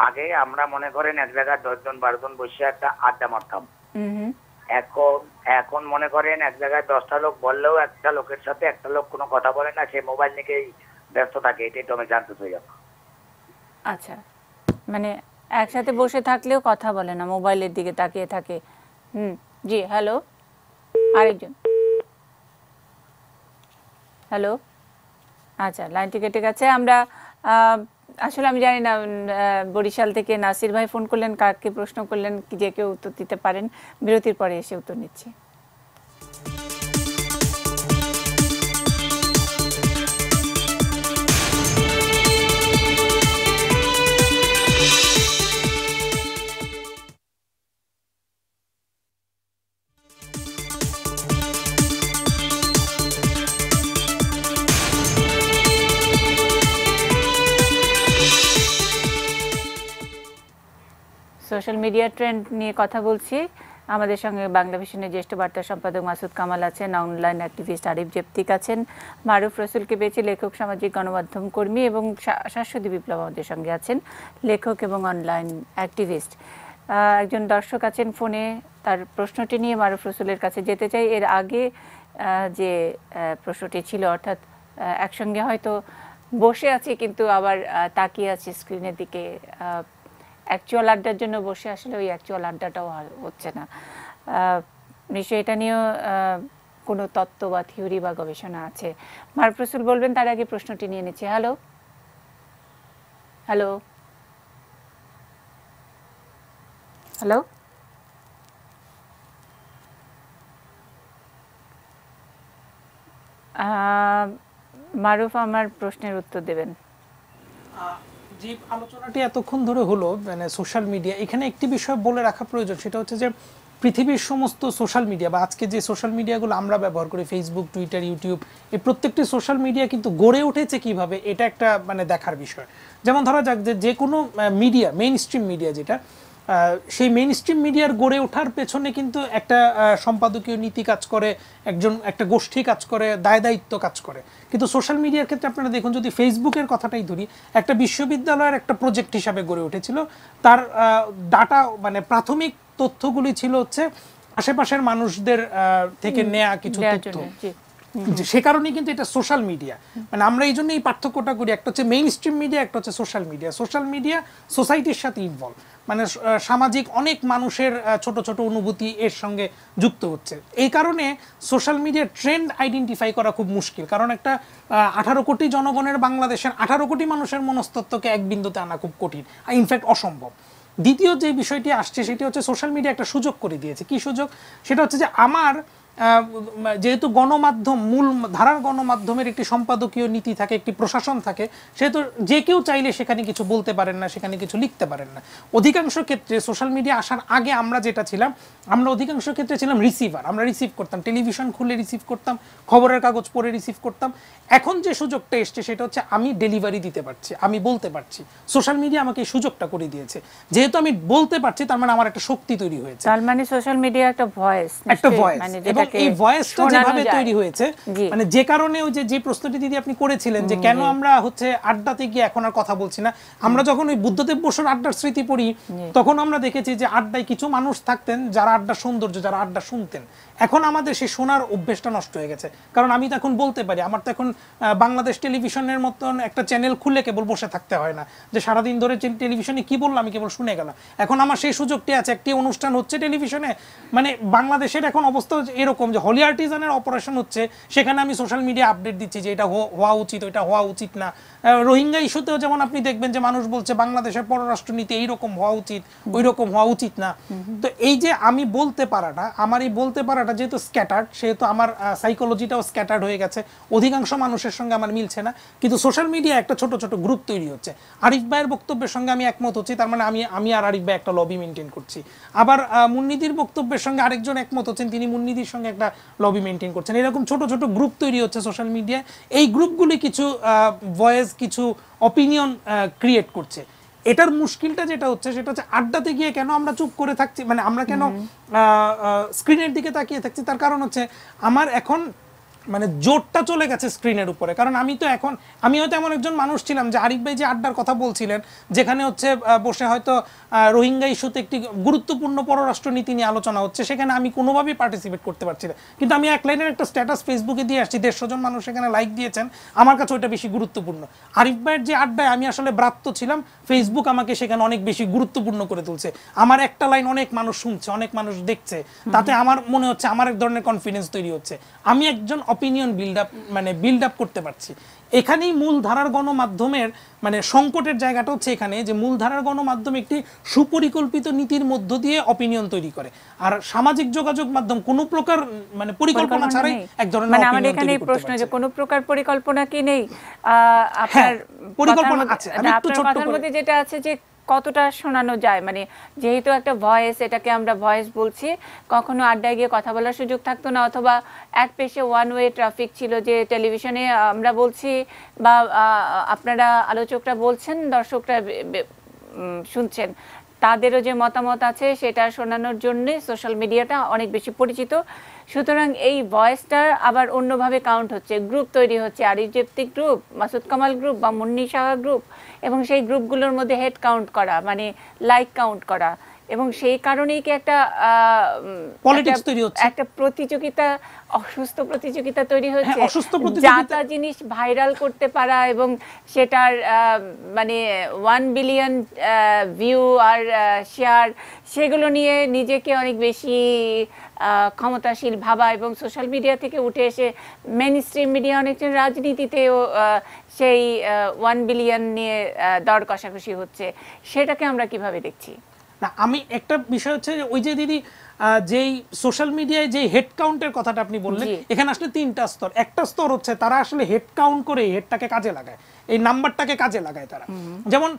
আগে আমরা মনে করেন এক জায়গায় 10 জন 12 জন বসে একটা আড্ডা মারতাম। হুম, এখন মনে করেন এক জায়গায় 10টা লোক বললেও একটা লোকের সাথে একটা লোক কোনো কথা বলে না, সে মোবাইল নিয়েই ব্যস্ত থাকে। এটাই তো আমি জানতে চাই। আচ্ছা, মানে একসাথে বসে থাকলেও কথা বলে না, মোবাইলের দিকে তাকিয়ে থাকে। জি, হ্যালো, আরেকজন। হ্যালো, আচ্ছা, লাইনটি কেটে গেছে। আমরা আসলে আমি জানি না বরিশাল থেকে নাসির ভাই ফোন করলেন, কাকে প্রশ্ন করলেন, যে কেউ উত্তর দিতে পারেন। বিরতির পরে এসে উত্তর নিচ্ছি। সোশ্যাল মিডিয়া ট্রেন্ড নিয়ে কথা বলছি। আমাদের সঙ্গে বাংলাভিশনের জ্যেষ্ঠ বার্তা সম্পাদক মাসুদ কামাল আছেন, অনলাইন অ্যাক্টিভিস্ট আরিফ জেপ্তিক আছেন, মারুফ রসুলকে পেয়েছি, লেখক, সামাজিক গণমাধ্যম কর্মী, এবং শাশ্বতী বিপ্লব আমাদের সঙ্গে আছেন, লেখক এবং অনলাইন অ্যাক্টিভিস্ট। একজন দর্শক আছেন ফোনে, তার প্রশ্নটি নিয়ে মারুফ রসুলের কাছে যেতে চাই। এর আগে যে প্রশ্নটি ছিল, অর্থাৎ একসঙ্গে হয়তো বসে আছি কিন্তু আবার তাকিয়ে আছি স্ক্রিনের দিকে, অ্যাকচুয়াল আড্ডার জন্য বসে আসলে ওই অ্যাকচুয়াল আড্ডাটাও হচ্ছে না। নিশ্চয়ই এটা নিয়েও কোনো তত্ত্ব বা থিওরি বা গবেষণা আছে। মারুফ রসুল বলবেন, তার আগে প্রশ্নটি নিয়ে নিচ্ছি। হ্যালো হ্যালো হ্যালো মারুফ, আমার প্রশ্নের উত্তর দেবেন। যে আলোচনাটি এতক্ষণ ধরে হলো, মানে সোশ্যাল মিডিয়া, এখানে একটি বিষয় বলে রাখা প্রয়োজন, সেটা হচ্ছে যে পৃথিবীর সমস্ত সোশ্যাল মিডিয়া বা আজকে যে সোশ্যাল মিডিয়াগুলো আমরা ব্যবহার করি, ফেসবুক, টুইটার, ইউটিউব, এই প্রত্যেকটি সোশ্যাল মিডিয়া কিন্তু গড়ে উঠেছে কিভাবে, এটা একটা মানে দেখার বিষয়। যেমন ধরা যাক যে কোনো মিডিয়া, মেইন স্ট্রিম মিডিয়া যেটা, সেই মেইন স্ট্রিম মিডিয়ার গড়ে ওঠার পেছনে কিন্তু একটা সম্পাদকীয় নীতি কাজ করে, একটা গোষ্ঠী কাজ করে, দায়িত্ব কাজ করে। কিন্তু সোশ্যাল মিডিয়ার ক্ষেত্রে আপনারা দেখুন, যদি ফেসবুকের কথাটাই ধরি, একটা বিশ্ববিদ্যালয়ের একটা প্রজেক্ট হিসাবে গড়ে উঠেছিল। তার ডাটা মানে প্রাথমিক তথ্যগুলি ছিল হচ্ছে আশেপাশের মানুষদের থেকে নেয়া কিছু তথ্য। সে কারণে কিন্তু এটা সোশ্যাল মিডিয়া, মানে আমরা এই জন্য এই পার্থক্যটা করি, একটা হচ্ছে মেইন স্ট্রিম মিডিয়া, একটা হচ্ছে সোশ্যাল মিডিয়া। সোশ্যাল মিডিয়া সোসাইটির সাথে ইনভলভ, মানে সামাজিক অনেক মানুষের ছোট ছোট অনুভূতি এর সঙ্গে যুক্ত হচ্ছে। এই কারণে সোশ্যাল মিডিয়ার ট্রেন্ড আইডেন্টিফাই করা খুব মুশকিল, কারণ একটা 18 কোটি জনগণের বাংলাদেশের 18 কোটি মানুষের মনস্তত্ত্বকে এক বিন্দুতে আনা খুব কঠিন, ইনফ্যাক্ট অসম্ভব। দ্বিতীয় যে বিষয়টি আসছে সেটি হচ্ছে সোশ্যাল মিডিয়া একটা সুযোগ করে দিয়েছে। কি সুযোগ? সেটা হচ্ছে যে আমার যেহেতু গণমাধ্যম, মূল ধারার গণমাধ্যমের একটি সম্পাদকীয় নীতি থাকে, একটি প্রশাসন থাকে, সেহেতু যে কেউ চাইলে সেখানে কিছু বলতে পারেন না, সেখানে কিছু লিখতে পারেন না। অধিকাংশ ক্ষেত্রে সোশ্যাল মিডিয়া আসার আগে আমরা যেটা ছিলাম, আমরা অধিকাংশ ক্ষেত্রে ছিলাম রিসিভার। আমরা রিসিভ করতাম, টেলিভিশন খুলে রিসিভ করতাম, খবরের কাগজ পড়ে রিসিভ করতাম। এখন যে সুযোগটা এসছে সেটা হচ্ছে আমি ডেলিভারি দিতে পারছি, আমি বলতে পারছি। সোশ্যাল মিডিয়া আমাকে এই সুযোগটা করে দিয়েছে। যেহেতু আমি বলতে পারছি, তার মানে আমার একটা শক্তি তৈরি হয়েছে। তার মানে সোশ্যাল মিডিয়া একটা ভয়েস, এবং এই ভয়েসটা যেভাবে তৈরি হয়েছে, মানে যে কারণে ওই যে প্রশ্নটি দিদি আপনি করেছিলেন যে কেন আমরা হচ্ছে আড্ডাতে গিয়ে এখন আর কথা বলছি না, আমরা যখন ওই বুদ্ধদেব বসুর আড্ডার স্মৃতি পড়ি, তখন আমরা দেখেছি যে আড্ডায় কিছু মানুষ থাকতেন যারা আড্ডা সৌন্দর্য, যারা আড্ডা শুনতেন। এখন আমাদের সেই শোনার অভ্যেসটা নষ্ট হয়ে গেছে, কারণ আমি তো এখন বলতে পারি। আমার তো এখন বাংলাদেশ টেলিভিশনের মতন একটা চ্যানেল খুলে কেবল বসে থাকতে হয় না, যে সারাদিন ধরে টেলিভিশনে কি বললাম আমি কেবল শুনে গেলাম। এখন আমার সেই সুযোগটি আছে, একটি অনুষ্ঠান হচ্ছে টেলিভিশনে, মানে বাংলাদেশের এখন অবস্থা এরকম যে হলি আর্টিজানের অপারেশন হচ্ছে, সেখানে আমি সোশ্যাল মিডিয়া আপডেট দিচ্ছি যে এটা হওয়া উচিত, ওইটা হওয়া উচিত না। রোহিঙ্গা ইস্যুতেও যেমন আপনি দেখবেন যে মানুষ বলছে বাংলাদেশের পররাষ্ট্রনীতি এইরকম হওয়া উচিত, ওই রকম হওয়া উচিত না। তো এই যে আমি বলতে পারাটা, আমার এই বলতে পারাটা যেহেতু স্ক্যাটার্ড, সেহেতু আমার সাইকোলজিটাও স্ক্যাটার্ড হয়ে গেছে, অধিকাংশ মানুষের সঙ্গে আমার মিলছে না। কিন্তু সোশ্যাল মিডিয়া একটা ছোট ছোট গ্রুপ তৈরি হচ্ছে। আরিফ ভাইয়ের বক্তব্যের সঙ্গে আমি একমত হচ্ছি, তার মানে আমি আর আরিফ ভাই একটা লবি মেনটেন করছি। আবার মুন্নিদির বক্তব্যের সঙ্গে আরেকজন একমত হচ্ছেন, তিনি মুন্নিদির সঙ্গে একটা লবি মেনটেন করছেন। এরকম ছোট ছোট গ্রুপ তৈরি হচ্ছে সোশ্যাল মিডিয়ায়। এই গ্রুপগুলি কিছু ভয়েস, কিছু অপিনিয়ন ক্রিয়েট করছে। এটার মুশকিলটা যেটা হচ্ছে সেটা হচ্ছে আড্ডাতে গিয়ে কেন আমরা চুপ করে থাকছি, মানে আমরা কেন স্ক্রিনের দিকে তাকিয়ে থাকছি। তার কারণ হচ্ছে আমার এখন মানে জোরটা চলে গেছে স্ক্রিনের উপরে। কারণ আমি হয়তো এমন একজন মানুষ ছিলাম যে আরিফ ভাই যে আড্ডার কথা বলছিলেন, যেখানে হচ্ছে বসে হয়তো রোহিঙ্গা ইস্যুতে একটি গুরুত্বপূর্ণ পররাষ্ট্র নীতি নিয়ে আলোচনা হচ্ছে, সেখানে আমি কোনোভাবেই পার্টিসিপেট করতে পারছি না। কিন্তু আমি এক লাইনের একটা স্ট্যাটাস ফেসবুকে দিয়ে আসছি, 150 জন মানুষ সেখানে লাইক দিয়েছেন, আমার কাছে ওইটা বেশি গুরুত্বপূর্ণ। আরিফ ভাইয়ের যে আড্ডায় আমি আসলে ব্রাত্য ছিলাম, ফেসবুক আমাকে সেখানে অনেক বেশি গুরুত্বপূর্ণ করে তুলছে। আমার একটা লাইন অনেক মানুষ শুনছে, অনেক মানুষ দেখছে, তাতে আমার মনে হচ্ছে আমার এক ধরনের কনফিডেন্স তৈরি হচ্ছে, আমি একজন অপিনিয়ন বিল্ড আপ করতে পারছি। এখানেই মূল ধারার গণমাধ্যমের মানে সংকটের জায়গাটা হচ্ছে এখানে, যে মূল ধারার গণমাধ্যম একটি সুপরিকল্পিত নীতির মধ্য দিয়ে অপিনিয়ন তৈরি করে, আর সামাজিক যোগাযোগ মাধ্যম কোনো প্রকার মানে পরিকল্পনা ছাড়াই এক ধরনের মানে আমাদের এখানে প্রশ্ন যে কোনো প্রকার পরিকল্পনা কি নেই? আপনার পরিকল্পনা আছে, আমি একটু ছোট কথার মধ্যে যেটা আছে যে কতটা শোনানো যায়, মানে যেহেতু একটা ভয়েস, এটাকে আমরা ভয়েস বলছি, কখনো আড্ডায় গিয়ে কথা বলার সুযোগ থাকতো না, অথবা এক পেশে ওয়ান ওয়ে ট্রাফিক ছিল, যে টেলিভিশনে আমরা বলছি বা আপনারা আলোচকরা বলছেন, দর্শকরা শুনছেন, তাদেরও যে মতামত আছে সেটা শোনানোর জন্য সোশ্যাল মিডিয়াটা অনেক বেশি পরিচিত। সুতরাং এই ভয়েসটা আবার অন্যভাবে কাউন্ট হচ্ছে, গ্রুপ তৈরি হচ্ছে, আরিফ জেপ্তি গ্রুপ, মাসুদ কামাল গ্রুপ বা মুন্নি সাহা গ্রুপ, এবং সেই গ্রুপগুলোর মধ্যে হেড কাউন্ট করা, মানে লাইক কাউন্ট করা, এবং সেই কারণেই কি একটা পলিটিক্স তৈরি হচ্ছে, একটা প্রতিযোগিতা, অসুস্থ প্রতিযোগিতা তৈরি হচ্ছে, যাতা জিনিস ভাইরাল করতে পারা এবং সেটার মানে 1 বিলিয়ন ভিউ আর শেয়ার, সেগুলো নিয়ে নিজেকে অনেক বেশি ক্ষমতাশীল ভাবা, এবং সোশ্যাল মিডিয়া থেকে উঠে এসে মেইন স্ট্রিম মিডিয়া অনেকজন রাজনীতিতেও সেই 1 বিলিয়ন নিয়ে দর কষাকষি হচ্ছে। সেটাকে আমরা কিভাবে দেখছি? না, আমি একটা বিষয় হচ্ছে ওই যে দিদি যেই সোশ্যাল মিডিয়ায় যে হেড কাউন্টের কথাটা আপনি বললেন, এখানে আসলে 3টা স্তর। একটা স্তর হচ্ছে তারা আসলে হেড কাউন্ট করে হেডটাকে কাজে লাগায়, এই নাম্বারটাকে কাজে লাগায় তারা। যেমন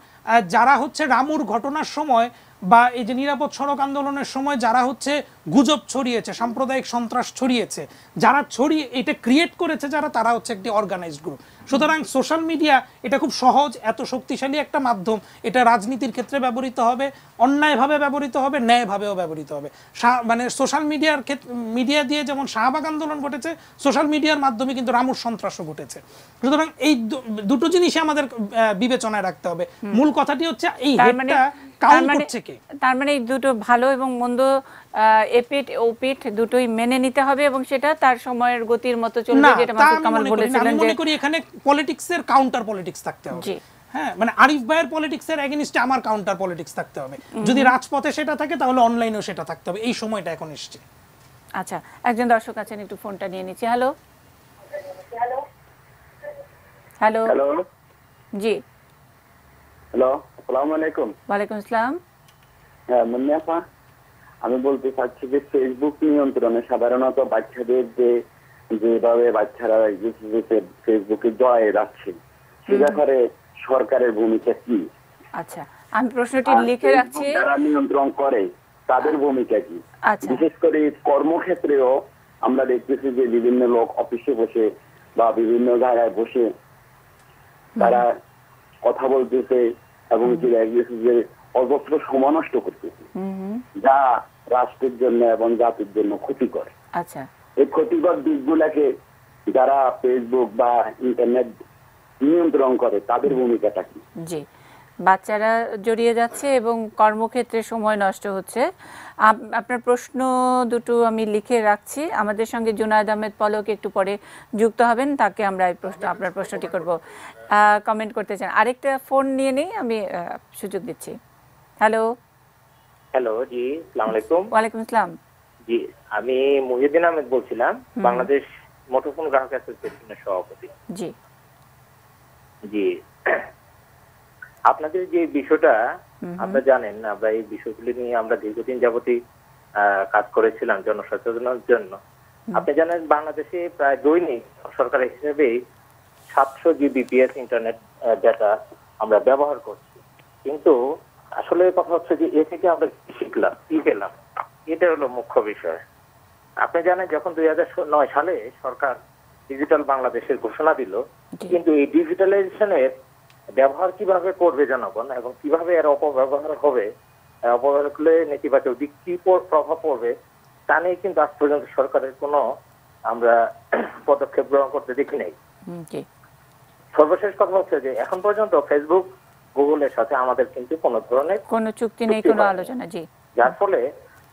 যারা হচ্ছে রামুর ঘটনার সময় বা এই যে নিরাপদ সড়ক আন্দোলনের সময় যারা হচ্ছে গুজব ছড়িয়েছে, সাম্প্রদায়িক সন্ত্রাস ছড়িয়েছে, যারা ছড়িয়ে এটা ক্রিয়েট করেছে যারা, তারা হচ্ছে একটি অর্গানাইজড গ্রুপ। সুতরাং সোশ্যাল মিডিয়া এটা খুব সহজ, এত শক্তিশালী একটা মাধ্যম, এটা রাজনীতির ক্ষেত্রে ব্যবহৃত হবে, অন্যায়ভাবে ব্যবহৃত হবে, ন্যায়ভাবেও ব্যবহৃত হবে। মানে সোশ্যাল মিডিয়া দিয়ে যেমন শাহবাগ আন্দোলন ঘটেছে, সোশ্যাল মিডিয়ার মাধ্যমে কিন্তু রামুর সন্ত্রাসও ঘটেছে। সুতরাং এই দুটো জিনিসই আমাদের বিবেচনায় রাখতে হবে। মূল কথাটি হচ্ছে এই হেডটা কাউন্ট করছে কে। তার মানে এই দুটো ভালো এবং মন্দ, এপিঠ ওপিঠ দুটোই মেনে নিতে হবে এবং সেটা তার সময়ের গতির মতো চলবে, যেটা মাসুদ কামাল বলেছিলেন। আমি মনে করি এখানে পলিটিক্সের কাউন্টার পলিটিক্স থাকতে হবে। হ্যাঁ, মানে আরিফ ভাইয়ের পলিটিক্সের এগেইনস্টে আমার কাউন্টার পলিটিক্স থাকতে হবে। যদি রাজপথে সেটা থাকে তাহলে অনলাইনেও সেটা থাকতে হবে। এই সময়টা এখন এসছে। আচ্ছা, একজন দর্শক আছেন, একটু ফোনটা নিয়ে নিচ্ছি। হ্যালো হ্যালো হ্যালো জি, হ্যালো, আসসালামু আলাইকুম। ওয়ালাইকুম আসসালাম। হ্যাঁ মুন্নি আপা, আমি বলতে চাচ্ছি যে ফেসবুক নিয়ন্ত্রণে সাধারণত বাচ্চাদের যেভাবে বাচ্চারা ফেসবুকে জড়ায় যাচ্ছে, সে ব্যাপারে সরকারের ভূমিকা কি? আচ্ছা, আমি প্রশ্নটি লিখে রাখছি। যারা নিয়ন্ত্রণ করে তাদের ভূমিকা কি? আচ্ছা, বিশেষ করে কর্মক্ষেত্রেও আমরা দেখতেছি যে বিভিন্ন লোক অফিসে বসে বা বিভিন্ন জায়গায় বসে তারা কথা বলতেছে এবং যে অজস্র সময় নষ্ট করতেছে, যা রাষ্ট্রের জন্য এবং জাতির জন্য ক্ষতিকর। আচ্ছা, এই ক্ষতিকর দিকগুলাকে যারা ফেসবুক বা ইন্টারনেট নিয়ন্ত্রণ করে তাদের ভূমিকাটা কি? জি, বাচ্চারা জড়িয়ে যাচ্ছে এবং কর্মক্ষেত্রে সময় নষ্ট হচ্ছে। আপনার প্রশ্ন দুটো আমি লিখে রাখছি। আমাদের সঙ্গে জুনায়েদ আহমেদ পলক একটু পরে যুক্ত হবেন, তাকে আমরা এই আপনার প্রশ্নটি করব। কমেন্ট করতে চান? আরেকটা ফোন নিয়ে নেই, আমি সুযোগ দিচ্ছি। হ্যালো হ্যালো, জি আসসালামু আলাইকুম। ওয়ালাইকুম আসসালাম। জি, আমি মুহিউদ্দিন আহমেদ বলছিলাম, বাংলাদেশ মুঠোফোন গ্রাহক অ্যাসোসিয়েশনের সভাপতি। জি জি, আপনাদের যে বিষয়টা আপনারা জানেন, আমরা এই বিষয়গুলি নিয়ে আমরা দীর্ঘদিন যাবতই কাজ করেছিলাম জনসচেতনার জন্য। আপনি জানেন বাংলাদেশে প্রায় দৈনিক সরকারের হিসেবে 700 জিবিপিএস ইন্টারনেট ডাটা আমরা ব্যবহার করছি। কিন্তু আসলে কথা হচ্ছে যে এ থেকে আমরা কি শিখলাম, কি পেলাম, এটা হলো মুখ্য বিষয়। আপনি জানেন যখন 2009 সালে সরকার ডিজিটাল বাংলাদেশের ঘোষণা দিল, কিন্তু এই ডিজিটালাইজেশনের ব্যবহার কিভাবে করবে জনগণ এবং কিভাবে এর অপব্যবহার হবে, অপব্যবহার করলে নেতিবাচক দিক কি প্রভাব পড়বে, তা নিয়ে কিন্তু আজ পর্যন্ত সরকারের কোনো আমরা পদক্ষেপ গ্রহণ করতে দেখি নাই। সর্বশেষ কথা হচ্ছে যে এখন পর্যন্ত ফেসবুক গুগলের সাথে আমাদের কিন্তু কোনো ধরনের কোনো চুক্তি নেই, কোনো আলোচনা। জি, যার ফলে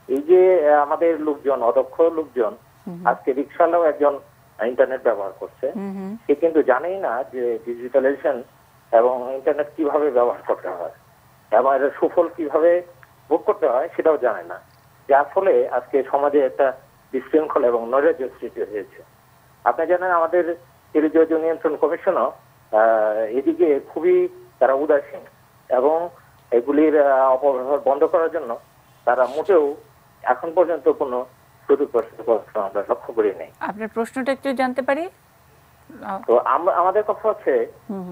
এই যে আমাদের লোকজন, অদক্ষ লোকজন, আজকে রিক্সাওয়ালাও একজন ইন্টারনেট ব্যবহার করছে, সে কিন্তু জানেই না যে ডিজিটালাইজেশন এবং ইন্টারনেট কিভাবে ব্যবহার করতে হয় এবং এর সুফল কিভাবে ভোগ করতে হয় সেটাও জানে না। যার ফলে আজকে সমাজে একটা বিশৃঙ্খলা এবং নৈরাজ্য সৃষ্টি হয়েছে। আপনি জানেন আমাদের টেলিযোগাযোগ নিয়ন্ত্রণ কমিশনও এদিকে খুবই তারা উদাসীন এবং এগুলির অপব্যবহার বন্ধ করার জন্য তারা মোটেও এখন পর্যন্ত কোনো সুদূরপ্রসারী আমরা লক্ষ্য করি নাই। আপনার প্রশ্নটা একটু জানতে পারি? তো আমাদের কথা হচ্ছে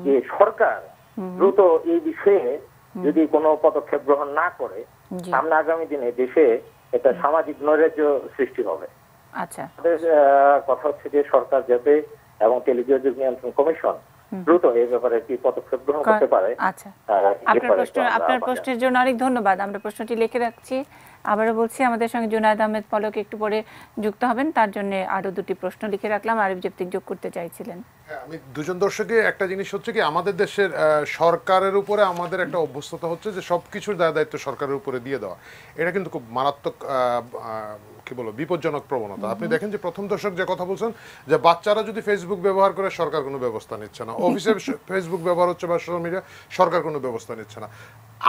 যে সরকার দ্রুত এই বিষয়ে যদি কোনো পদক্ষেপ গ্রহণ না করে, সামনে আগামী দিনে দেশে একটা সামাজিক নৈরাজ্য সৃষ্টি হবে। আচ্ছা, আমাদের কথা হচ্ছে যে সরকার যাতে এবং টেলিযোগাযোগ নিয়ন্ত্রণ কমিশন দ্রুত এই ব্যাপারে কি পদক্ষেপ গ্রহণ করতে পারে। আচ্ছা, আপনার প্রশ্নের জন্য অনেক ধন্যবাদ। আমরা প্রশ্নটি লিখে রাখছি। আবারও বলছি, আমাদের সঙ্গে জুনায়েদ আহমেদ পলক একটু পরে যুক্ত হবেন, তার জন্য আরো দুটি প্রশ্ন লিখে রাখলাম। আরিফ জেপ্তিক যোগ করতে চাইছিলেন। আমি দুজন দর্শকে একটা জিনিস হচ্ছে কি, আমাদের দেশের সরকারের উপরে আমাদের একটা অভ্যস্ততা হচ্ছে যে সবকিছুর দায়িত্ব সরকারের উপরে দিয়ে দেওয়া। এটা কিন্তু খুব মারাত্মক কি বলবো বিপজ্জনক প্রবণতা। আপনি দেখেন যে প্রথম দর্শক যে কথা বলছেন যে বাচ্চারা যদি ফেসবুক ব্যবহার করে সরকার কোনো ব্যবস্থা নিচ্ছে না, অফিসে ফেসবুক ব্যবহার হচ্ছে বা সোশ্যাল মিডিয়া, সরকার কোনো ব্যবস্থা নিচ্ছে না।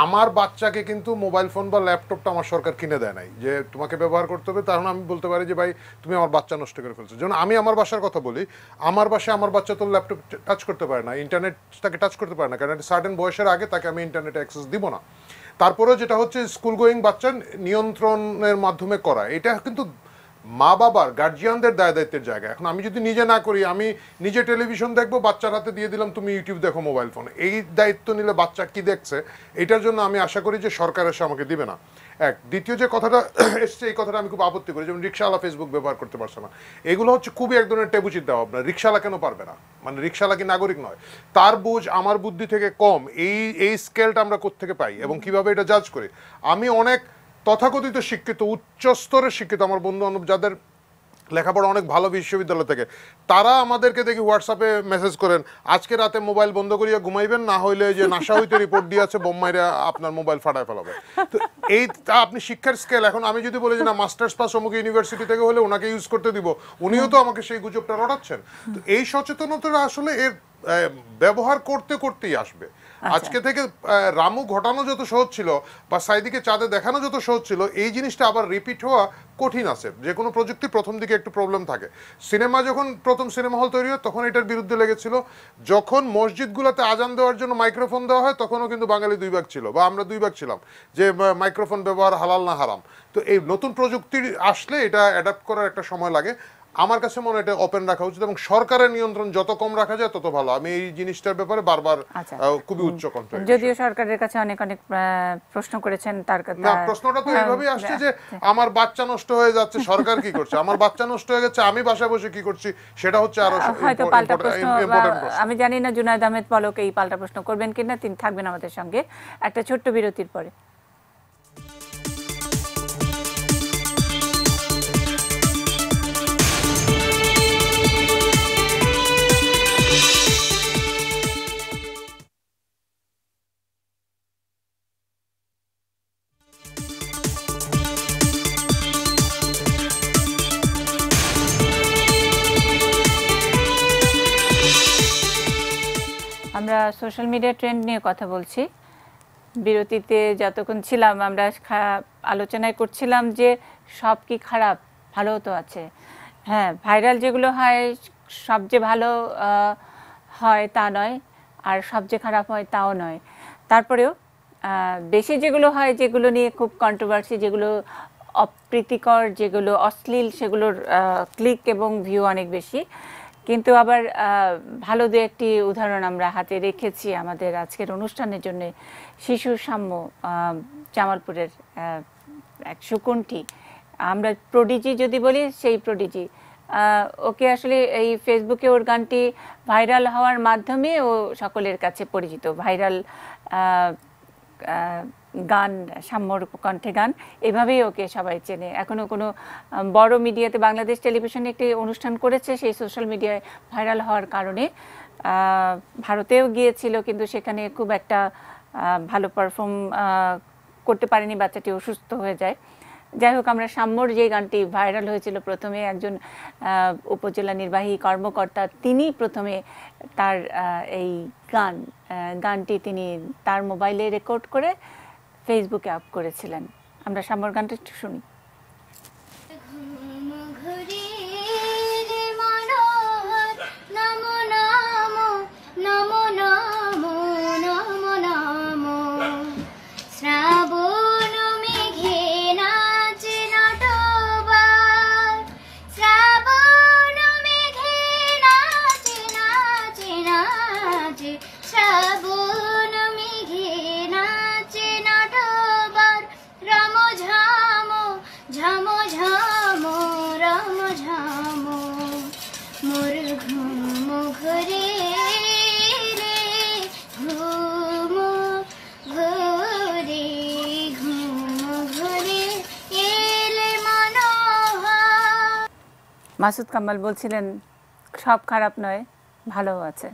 আমার বাচ্চাকে কিন্তু মোবাইল ফোন বা ল্যাপটপটা আমার সরকার কিনে দেয় নাই যে তোমাকে ব্যবহার করতে হবে। তাহলে আমি বলতে পারি যে ভাই তুমি আমার বাচ্চা নষ্ট করে ফেলছো। যেমন আমি আমার বাসার কথা বলি, আমার বাসায় আমার বাচ্চা তো ল্যাপটপ টাচ করতে পারে না, ইন্টারনেট তাকে টাচ করতে পারে না, কারণ একটা সার্টেন বয়সের আগে তাকে আমি ইন্টারনেটে অ্যাক্সেস দিব না। তারপরেও যেটা হচ্ছে স্কুল গোয়িং বাচ্চা নিয়ন্ত্রণের মাধ্যমে করা, এটা কিন্তু মা বাবার গার্জিয়ানদের দায় দায়িত্বের জায়গা। এখন আমি যদি নিজে না করি, আমি নিজে টেলিভিশন দেখবো, বাচ্চার হাতে দিয়ে দিলাম তুমি ইউটিউব দেখো মোবাইল ফোন, এই দায়িত্ব নিলে বাচ্চা কি দেখছে এটার জন্য আমি আশা করি যে সরকার এসে আমাকে দিবে না। এক, দ্বিতীয় যে কথাটা এসছে এই কথাটা আমি খুব আপত্তি করি, যেমন রিক্সাওয়ালা ফেসবুক ব্যবহার করতে পারছে না, এগুলো হচ্ছে খুবই এক ধরনের টেবু চিন্তা ভাবনা। রিক্সাওয়ালা কেন পারবে না? মানে রিক্সাওয়ালা কি নাগরিক নয়? তার বুঝ আমার বুদ্ধি থেকে কম, এই স্কেলটা আমরা কোত্থেকে পাই এবং কিভাবে এটা জাজ করি? আমি অনেক তথাকথিত শিক্ষিত, উচ্চ স্তরের শিক্ষিত আমার বন্ধু বান্ধব যাদের লেখাপড়া অনেক ভালো বিশ্ববিদ্যালয় থেকে, তারা আমাদেরকে দেখি হোয়াটসঅ্যাপে মেসেজ করেন, আজকে রাতে মোবাইল বন্ধ করিয়া ঘুমাইবেন, না হইলে যে নাশা হইতে রিপোর্ট দিয়েছে বোম্বাইরা আপনার মোবাইল ফাটায় ফেলাবে। তো এই আপনি শিক্ষার স্কেল, এখন আমি যদি বলি যে না মাস্টার্স পাস অমুক ইউনিভার্সিটি থেকে হলে ওনাকে ইউজ করতে দিব, উনিও তো আমাকে সেই গুজবটা রটাচ্ছেন। তো এই সচেতনতাটা আসলে এর ব্যবহার করতে করতেই আসবে। আজকে থেকে রামু ঘটানো যত সহজ ছিল বা সাইদিকে চাঁদে দেখানো যত সহজ ছিল, এই জিনিসটা আবার রিপিট হওয়া কঠিন আছে। যে কোনো প্রযুক্তি প্রথম দিকে একটু প্রবলেম থাকে। সিনেমা যখন প্রথম সিনেমা হল তৈরি হয় তখন এটার বিরুদ্ধে লেগেছিল। যখন মসজিদগুলোতে আজান দেওয়ার জন্য মাইক্রোফোন দেওয়া হয় তখনও কিন্তু বাঙালি দুই ভাগ ছিল, বা আমরা দুই ভাগ ছিলাম যে মাইক্রোফোন ব্যবহার হালাল না হারাম। তো এই নতুন প্রযুক্তি আসলে এটা অ্যাডাপ্ট করার একটা সময় লাগে। আমার কাছে মনে হয় এটা ওপেন রাখা উচিত এবং সরকারের নিয়ন্ত্রণ যত কম রাখা যায় তত ভালো। আমি এই জিনিসটার ব্যাপারে বারবার খুবই উচ্চ কণ্ঠে, যদিও সরকারের কাছে অনেক প্রশ্ন করেছেন, তার কথা না প্রশ্নটা তো এইভাবেই আসছে যে আমার বাচ্চা নষ্ট হয়ে যাচ্ছে, সরকার কি করছে? আমার বাচ্চা নষ্ট হয়ে গেছে, আমি বাসায় বসে কি করছি? সেটা হচ্ছে আরো হয়তো পাল্টা প্রশ্ন। আমি জানি না জুনায়েদ আহমেদ পলক এই পাল্টা প্রশ্ন করবেন কিনা, তিনি থাকবেন আমাদের সঙ্গে একটা ছোট্ট বিরতির পরে। আমরা সোশ্যাল মিডিয়া ট্রেন্ড নিয়ে কথা বলছি। বিরতিতে যতক্ষণ ছিলাম আমরা আলোচনায় করছিলাম যে সব কি খারাপ, ভালো তো আছে। হ্যাঁ, ভাইরাল যেগুলো হয় সব যে ভালো হয় তা নয়, আর সব যে খারাপ হয় তাও নয়। তারপরেও বেশি যেগুলো হয়, যেগুলো নিয়ে খুব কন্ট্রোভার্সি, যেগুলো অপ্রীতিকর, যেগুলো অশ্লীল, সেগুলোর ক্লিক এবং ভিউ অনেক বেশি। কিন্তু আবার ভালো দু একটি উদাহরণ আমরা হাতে রেখেছি আমাদের আজকের অনুষ্ঠানের জন্য। শিশু সাম্য, জামালপুরের এক সুকণ্ঠী, আমরা প্রডিজি যদি বলি, সেই প্রডিজি, ওকে আসলে এই ফেসবুকে ওর গানটি ভাইরাল হওয়ার মাধ্যমে ও সকলের কাছে পরিচিত। ভাইরাল গান, সাম্যর কণ্ঠে গান, এভাবেই ওকে সবাই চেনে। এখনও কোনো বড় মিডিয়াতে, বাংলাদেশ টেলিভিশনে একটি অনুষ্ঠান করেছে, সেই সোশ্যাল মিডিয়ায় ভাইরাল হওয়ার কারণে ভারতেও গিয়েছিল, কিন্তু সেখানে খুব একটা ভালো পারফর্ম করতে পারেনি, বাচ্চাটি অসুস্থ হয়ে যায়। যাই হোক, আমরা সাম্যর যে গানটি ভাইরাল হয়েছিল, প্রথমে একজন উপজেলা নির্বাহী কর্মকর্তা, তিনি প্রথমে তার এই গানটি তিনি তার মোবাইলে রেকর্ড করে ফেসবুকে আপ করেছিলেন। আমরা সাম্যর গানটা একটু শুনি। মাসুদ কামাল বলছিলেন সব খারাপ নয়, ভালো আছে।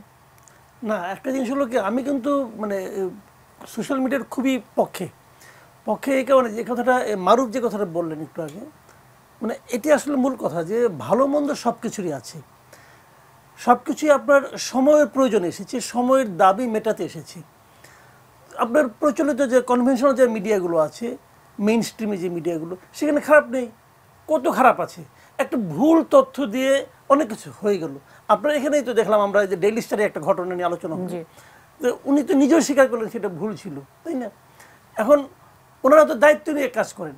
না, একটা জিনিস হলো কি, আমি কিন্তু মানে সোশ্যাল মিডিয়ার খুবই পক্ষে এই কারণে যে কথাটা মারুফ যে কথাটা বললেন একটু আগে, মানে এটি আসলে মূল কথা যে ভালো মন্দ সব কিছুরই আছে, সব কিছুই আপনার সময়ের প্রয়োজনে এসেছে, সময়ের দাবি মেটাতে এসেছে। আপনার প্রচলিত যে কনভেনশনাল যে মিডিয়াগুলো আছে, মেইন স্ট্রিমে যে মিডিয়াগুলো, সেখানে খারাপ নেই, কত খারাপ আছে। একটা ভুল তথ্য দিয়ে অনেক কিছু হয়ে গেল। আপনার এখানেই তো দেখলাম আমরা যে ডেইলি স্টারে একটা ঘটনা নিয়ে আলোচনা হচ্ছে, তো উনি তো নিজেও স্বীকার করলেন সেটা ভুল ছিল, তাই না? এখন ওনারা তো দায়িত্ব নিয়ে কাজ করেন,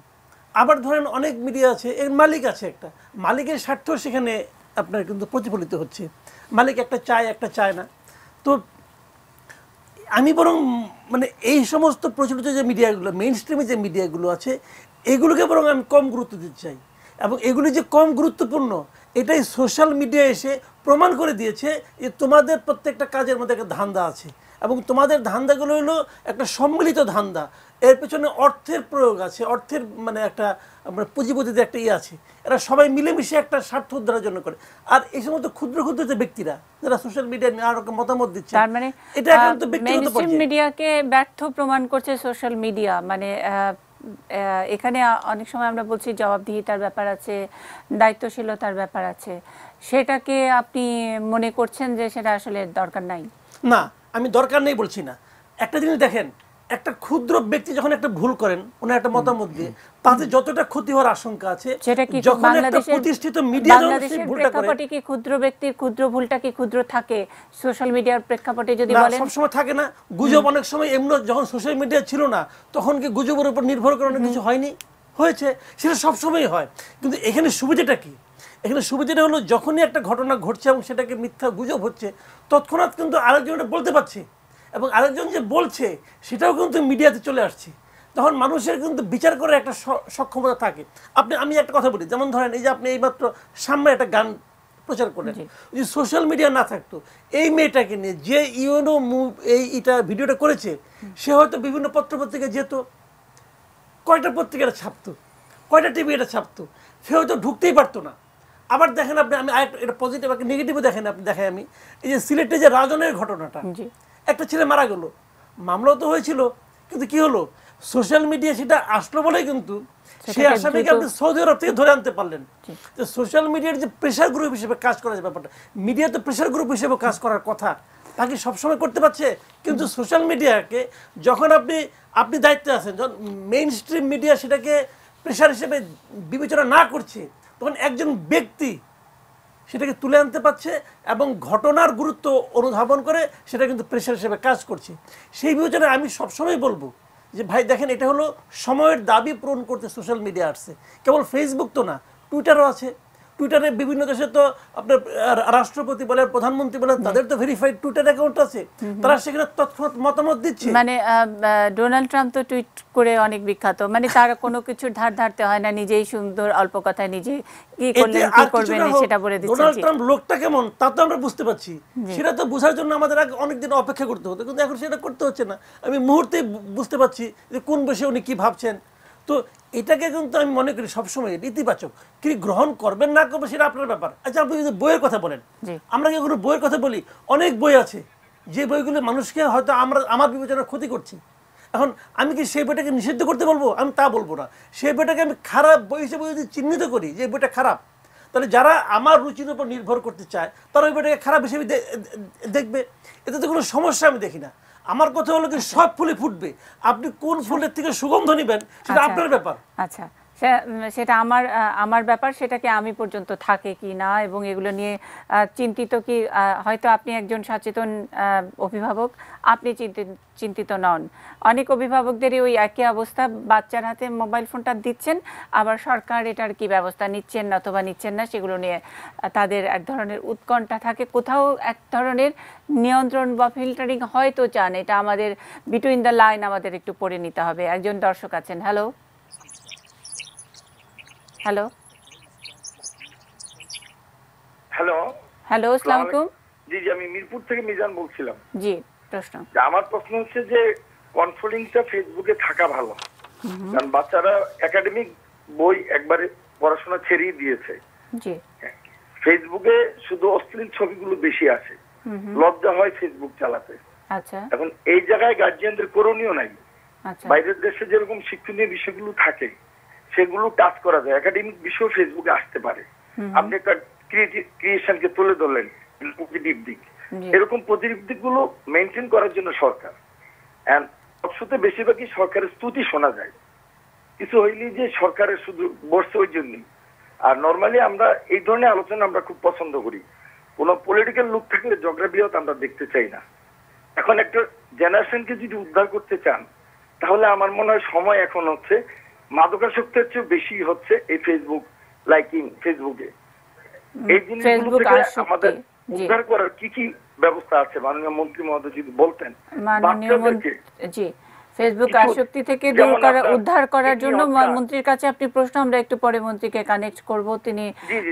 আবার ধরেন অনেক মিডিয়া আছে, এর মালিক আছে, একটা মালিকের স্বার্থ সেখানে আপনার কিন্তু প্রতিফলিত হচ্ছে। মালিক একটা চায় না। তো আমি বরং মানে এই সমস্ত প্রচলিত যে মিডিয়াগুলো, মেইন স্ট্রিমে যে মিডিয়াগুলো আছে, এগুলোকে বরং আমি কম গুরুত্ব দিতে চাই। এবং এগুলি যে কম গুরুত্বপূর্ণ, এটাই সোশ্যাল মিডিয়া এসে প্রমাণ করে দিয়েছে যে তোমাদের প্রত্যেকটা কাজের মধ্যে একটা ধান্দা আছে, এবং তোমাদের ধান্দাগুলো হলো একটা সম্মিলিত ধান্দা। এর পেছনে অর্থের প্রয়োগ আছে, অর্থের মানে একটা পুঁজিপতিতে একটা আছে। এরা সবাই মিলেমিশে একটা স্বার্থ উদ্ধারের জন্য করে। আর এই সমস্ত ক্ষুদ্র ক্ষুদ্র যে ব্যক্তিরা যারা সোশ্যাল মিডিয়ায় নানা রকম মতামত দিচ্ছে, তার মানে এটা কিন্তু ব্যক্তিগত পর্যায়ে মিডিয়াকে ব্যর্থ প্রমাণ করছে সোশ্যাল মিডিয়া। মানে এখানে অনেক সময় আমরা বলছি জবাবদিহিতার ব্যাপার আছে, দায়িত্বশীলতার ব্যাপার আছে, সেটাকে আপনি মনে করছেন যে সেটা আসলে দরকার নাই? না, আমি দরকার নেই বলছি না। একটা জিনিস দেখেন, একটা ক্ষুদ্র ব্যক্তি যখন একটা ভুল করেন ওনার একটা মতামত দিয়ে, তাতে যতটা ক্ষতি হওয়ার আশঙ্কা আছে, সেটা কি যখন একটা প্রতিষ্ঠিত মিডিয়া বাংলাদেশের প্রেক্ষাপটে কি ক্ষুদ্র ব্যক্তির ক্ষুদ্র ভুলটা কি ক্ষুদ্র থাকে সোশ্যাল মিডিয়ার প্রেক্ষাপটে যদি বলেন? সব সময় থাকে না। গুজব অনেক সময় এমনি, যখন সোশ্যাল মিডিয়া ছিল না তখন কি গুজবের উপর নির্ভর করে অনেক কিছু হয়নি? হয়েছে, সেটা সবসময় হয়। কিন্তু এখানে সুবিধাটা কি? এখানে সুবিধাটা হলো যখনই একটা ঘটনা ঘটছে এবং সেটাকে মিথ্যা গুজব হচ্ছে, তৎক্ষণাৎ কিন্তু আরেকজন বলতে পারছে, এবং আরেকজন যে বলছে সেটাও কিন্তু মিডিয়াতে চলে আসছে। তখন মানুষের কিন্তু বিচার করার একটা সক্ষমতা থাকে। আমি একটা কথা বলি, যেমন ধরেন এই যে আপনি এইমাত্র সামনে একটা গান প্রচার করলেন, যদি সোশ্যাল মিডিয়া না থাকতো, এই মেয়েটাকে নিয়ে যে এইটা ভিডিওটা করেছে, সে হয়তো বিভিন্ন পত্রপত্রিকায় যেত, কয়টা পত্রিকাটা ছাপতো, কয়টা টিভি এটা ছাপতো, সে হয়তো ঢুকতেই পারতো না। আবার দেখেন আপনি, আমি এটা পজিটিভ একটা নেগেটিভও দেখেন, আপনি দেখাই আমি এই যে সিলেটে যে রাজনের ঘটনাটা, একটা ছেলে মারা গেল, মামলাও তো হয়েছিল, কিন্তু কি হলো, সোশ্যাল মিডিয়া সেটা আসলো বলে কিন্তু সেই আসামিকে আপনি সৌদি আরব থেকে ধরে আনতে পারলেন। তো সোশ্যাল মিডিয়ার যে প্রেশার গ্রুপ হিসেবে কাজ করার যে ব্যাপারটা, মিডিয়া তো প্রেশার গ্রুপ হিসেবে কাজ করার কথা, তাকে সবসময় করতে পারছে। কিন্তু সোশ্যাল মিডিয়াকে যখন আপনি দায়িত্বে আছেন, যখন মেইন স্ট্রিম মিডিয়া সেটাকে প্রেশার হিসেবে বিবেচনা না করছে, তখন একজন ব্যক্তি সেটাকে তুলে আনতে পারছে এবং ঘটনার গুরুত্ব অনুধাবন করে সেটা কিন্তু প্রেশার হিসেবে কাজ করছে। সেই বিবেচনায় আমি সবসময় বলবো যে ভাই দেখেন, এটা হলো সময়ের দাবি পূরণ করতে সোশ্যাল মিডিয়া আসছে। কেবল ফেসবুক তো না, টুইটারও আছে। টুইটারে বিভিন্ন দেশে তো আপনার রাষ্ট্রপতি বলেন, প্রধানমন্ত্রী বলেন, তাদের তো ভেরিফাইড টুইটার অ্যাকাউন্ট আছে, তারা সেখানে তৎক্ষণাৎ মতামত দিচ্ছে। মানে ডোনাল্ড ট্রাম্প তো টুইট করে অনেক বিখ্যাত, মানে তার কোনো কিছুর ধার ধারতে হয় না, নিজেই সুন্দর অল্প কথায় নিজে কি করলেন কি করবেন সেটা বলে দিচ্ছেন। ডোনাল্ড ট্রাম্প লোকটা কেমন তা তো আমরা বুঝতে পারছি, সেটা তো বোঝার জন্য আমাদের আগে অনেকদিন অপেক্ষা করতে হতো, কিন্তু এখন সেটা করতে হচ্ছে না। আমি মুহূর্তে বুঝতে পারছি যে কোন বসে উনি কি ভাবছেন। তো এটাকে কিন্তু আমি মনে করি সবসময় ইতিবাচক। কি গ্রহণ করবেন না করবেন সেটা আপনার ব্যাপার। আচ্ছা, আপনি যদি বইয়ের কথা বলেন, আমরা কি কোনো বইয়ের কথা বলি? অনেক বই আছে যে বইগুলো মানুষকে হয়তো আমার বিবেচনার ক্ষতি করছে। এখন আমি কি সেই বইটাকে নিষিদ্ধ করতে বলবো? আমি তা বলবো না। সেই বইটাকে আমি খারাপ বই হিসেবে যদি চিহ্নিত করি যে বইটা খারাপ, তাহলে যারা আমার রুচির উপর নির্ভর করতে চায় তারা ওই বইটাকে খারাপ হিসেবে দেখবে। এতে তো কোনো সমস্যা আমি দেখি না। আমার কথা হলো কি, সব ফুলে ফুটবে, আপনি কোন ফুলের থেকে সুগন্ধ নেবেন সেটা আপনার ব্যাপার। আচ্ছা, সেটা আমার ব্যাপার, সেটাকে আমি পর্যন্ত থাকে কি না এবং এগুলো নিয়ে চিন্তিত কি। হয়তো আপনি একজন সচেতন অভিভাবক, আপনি চিন্তিত নন। অনেক অভিভাবকদেরই ওই একই অবস্থা, বাচ্চার হাতে মোবাইল ফোনটা দিচ্ছেন, আবার সরকার এটার কি ব্যবস্থা নিচ্ছেন অথবা নিচ্ছেন না সেগুলো নিয়ে তাদের এক ধরনের উৎকণ্ঠা থাকে। কোথাও এক ধরনের নিয়ন্ত্রণ বা ফিল্টারিং হয়তো চান, এটা আমাদের বিটুইন দ্য লাইন আমাদের একটু পড়ে নিতে হবে। একজন দর্শক আছেন। হ্যালো হ্যালো হ্যালো হ্যালো, আসসালামু আলাইকুম। জি জি, আমি মিরপুর থেকে মিজান বলছিলাম। জি, প্রশ্ন। আমার প্রশ্ন হচ্ছে যে কনফ্লিক্টটা ফেসবুকে থাকা ভালো, কারণ বাচ্চারা একাডেমিক বই একবারে পড়াশোনা ছেড়েই দিয়েছে। জি, ফেসবুকে শুধু অশ্লীল ছবিগুলো বেশি আসে, লজ্জা হয় ফেসবুক চালাতে। আচ্ছা, এখন এই জায়গায় গার্জিয়ানদের করণীয় নাই। আচ্ছা, বাইরের দেশে যেরকম শিক্ষণীয় বিষয়গুলো থাকে সেগুলো টাচ করা যায়, একাডেমিক বিষয় ফেসবুকে আসতে পারে। আপনি একটা ক্রিয়েশনকে তুলে ধরলেন, পজিটিভ দিক, এরকম পজিটিভ দিকগুলো মেনটেন করার জন্য সরকার, এন্ড সবসাথে বেশিরভাগই সরকারের স্তুতি শোনা যায়, কিছু হইলেই যে সরকারের শুধু বসছে ওই জন্যই। আর নর্মালি আমরা এই ধরনের আলোচনা আমরা খুব পছন্দ করি। কোনো পলিটিক্যাল লুক থাকলে জগ্রাফিও আমরা দেখতে চাই না। এখন একটা জেনারেশনকে যদি উদ্ধার করতে চান, তাহলে আমার মনে হয় সময় এখন হচ্ছে মাদকাসক্তের চেয়ে বেশি হচ্ছে এই ফেসবুক লাইকিং, ফেসবুকে। এই জিনিসগুলো ফেসবুক থেকে আসক্তি, আমাদের জি। উদ্ধার করার কি ব্যবস্থা আছে মাননীয় মন্ত্রী মহোদয় যদি বলতেন। মাননীয় বাচ্চাদেরকে জি, ফেসবুক কিছু- আসক্তি থেকে যেমন দূর করা, আপনার উদ্ধার করার কিডনি জন্য হত্যা। মন্ত্রীর কাছে আপনি প্রশ্ন, আমরা একটু পরে মন্ত্রীকে কানেক্ট করব। তিনি জি জি,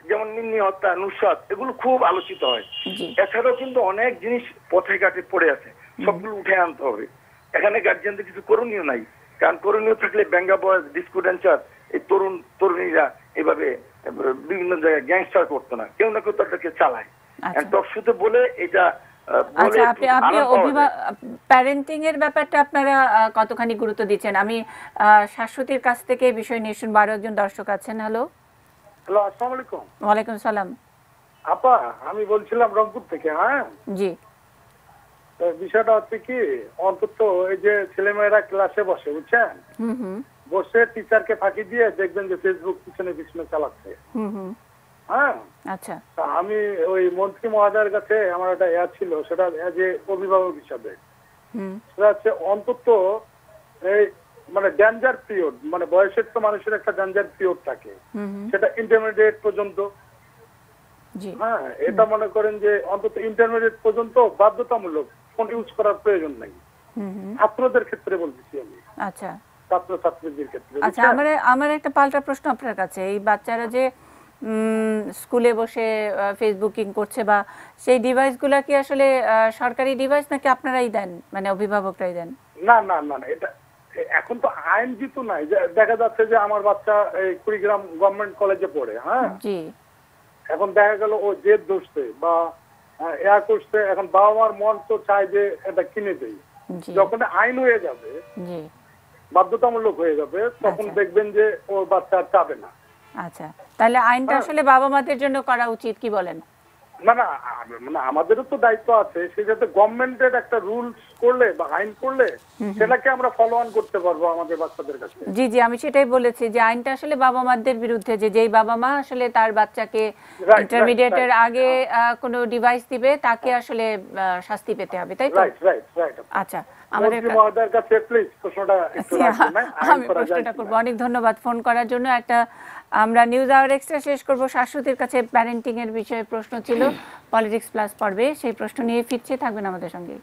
যেমন মিন্নি হত্যা, নুসরাত, এগুলো খুব আলোচিত হয়। জি। এছাড়াও কিন্তু অনেক জিনিস পথে ঘাটে পড়ে আছে, সবগুলো উঠে আনতে হবে। এখানে গার্জিয়ানদের কিছু করণীয় নাই, কারণ করণীয় থাকলে ব্যাঙ্গা বয়েজ, ডিস্কো ড্যান্সার, এই তরুণীরা এভাবে বিভিন্ন জায়গায় গ্যাংস্টার করতো না, কেউ না কেউ তাদেরকে চালায়। আচ্ছা। টকশুতে বলে এটা বলে আচ্ছা, একটু আপনি আরাম পাওয়া যায়। প্যারেন্টিং এর ব্যাপারটা আপনারা কতখানি গুরুত্ব দিচ্ছেন? আমি শাশ্বতীর কাছ থেকে এই বিষয় নিয়ে শুনবো। আরো একজন দর্শক আছেন। হ্যালো, হ্যালো, আসসালামু আলাইকুম। ওয়ালাইকুম সালাম। আপা, আমি বলছিলাম রংপুর থেকে। হ্যাঁ, জি, তো বিষয়টা হচ্ছে কি, অন্তত এই যে ছেলেমেয়েরা ক্লাসে বসে, বুঝছেন, হুম হুম বসে টিচারকে ফাঁকি দিয়ে দেখবেন যে ফেসবুক পিছনে পিছনে চালাচ্ছে। হুম হুম হ্যাঁ, আচ্ছা, তা আমি ওই মন্ত্রী মহোদয়ের কাছে আমার একটা ছিল, সেটা যে অভিভাবক হিসাবে, হুম সেটা হচ্ছে অন্তত এই মানে ডেঞ্জার পিরিয়ড, মানে বয়সের তো মানুষের একটা ডেঞ্জার পিরিয়ড থাকে, হুম হুম সেটা ইন্টারমিডিয়েট পর্যন্ত। জি, হ্যাঁ, এটা মনে করেন যে অন্তত ইন্টারমিডিয়েট পর্যন্ত বাধ্যতামূলক, ফোন ইউজ করার প্রয়োজন নাই। হুম হুম ছাত্রদের ক্ষেত্রে বলতেছি আমি, আচ্ছা ছাত্রছাত্রীদের ক্ষেত্রে। আচ্ছা, আমার একটা পাল্টা প্রশ্ন আপনার কাছে। এই বাচ্চারা যে স্কুলে বসে ফেসবুকিং করছে, বা সেই ডিভাইসগুলো কি আসলে সরকারি ডিভাইস নাকি আপনারাই দেন, মানে অভিভাবকরাই দেন? না না না না, এটা এখন তো আইন যেহেতু নাই, দেখা যাচ্ছে যে আমার বাচ্চা এই কুড়িগ্রাম গভর্নমেন্ট কলেজে পড়ে। হ্যাঁ, জি, এখন দেখা গেল ও জেদ ধরছে বা ইয়া করছে, এখন বাবা মার মন তো চায় যে এটা কিনে দেয়। জি, যখন আইন হয়ে যাবে, জি, বাধ্যতামূলক হয়ে যাবে, তখন আচ্ছা। দেখবেন যে ওর বাচ্চা আর চাবে না। আচ্ছা, তাহলে আইনটা আসলে বাবা মাদের জন্য করা উচিত, কি বলেন? না না, মানে আমাদেরও তো দায়িত্ব আছে, সে যাতে গভর্নমেন্টের একটা রুলস করলে বা আইন করলে সেটাকে আমরা ফলো অন করতে পারবো আমাদের বাচ্চাদের কাছে। জি জি, আমি সেটাই বলেছি যে আইনটা আসলে বাবা মাদের বিরুদ্ধে, যে যেই বাবা মা আসলে তার বাচ্চাকে ইন্টারমিডিয়েটের আগে কোনো ডিভাইস দিবে, তাকে আসলে শাস্তি পেতে হবে, তাই তো? Right right right. আচ্ছা, আমাদের মন্ত্রী মহোদয়ের কাছে প্লিজ প্রশ্নটা একটু রাখবেন, হ্যাঁ? আইন আমি করা যায় প্রশ্নটা কিনা। করবো। অনেক ধন্যবাদ ফোন করার জন্য। একটা আমরা নিউজ আওয়ার এক্সট্রা শেষ করব। শাশ্বতীর কাছে প্যারেন্টিং এর বিষয়ে প্রশ্ন ছিল পলিটিক্স প্লাস পর্বে, সেই প্রশ্ন নিয়ে ফিরছে, থাকবেন আমাদের সঙ্গে।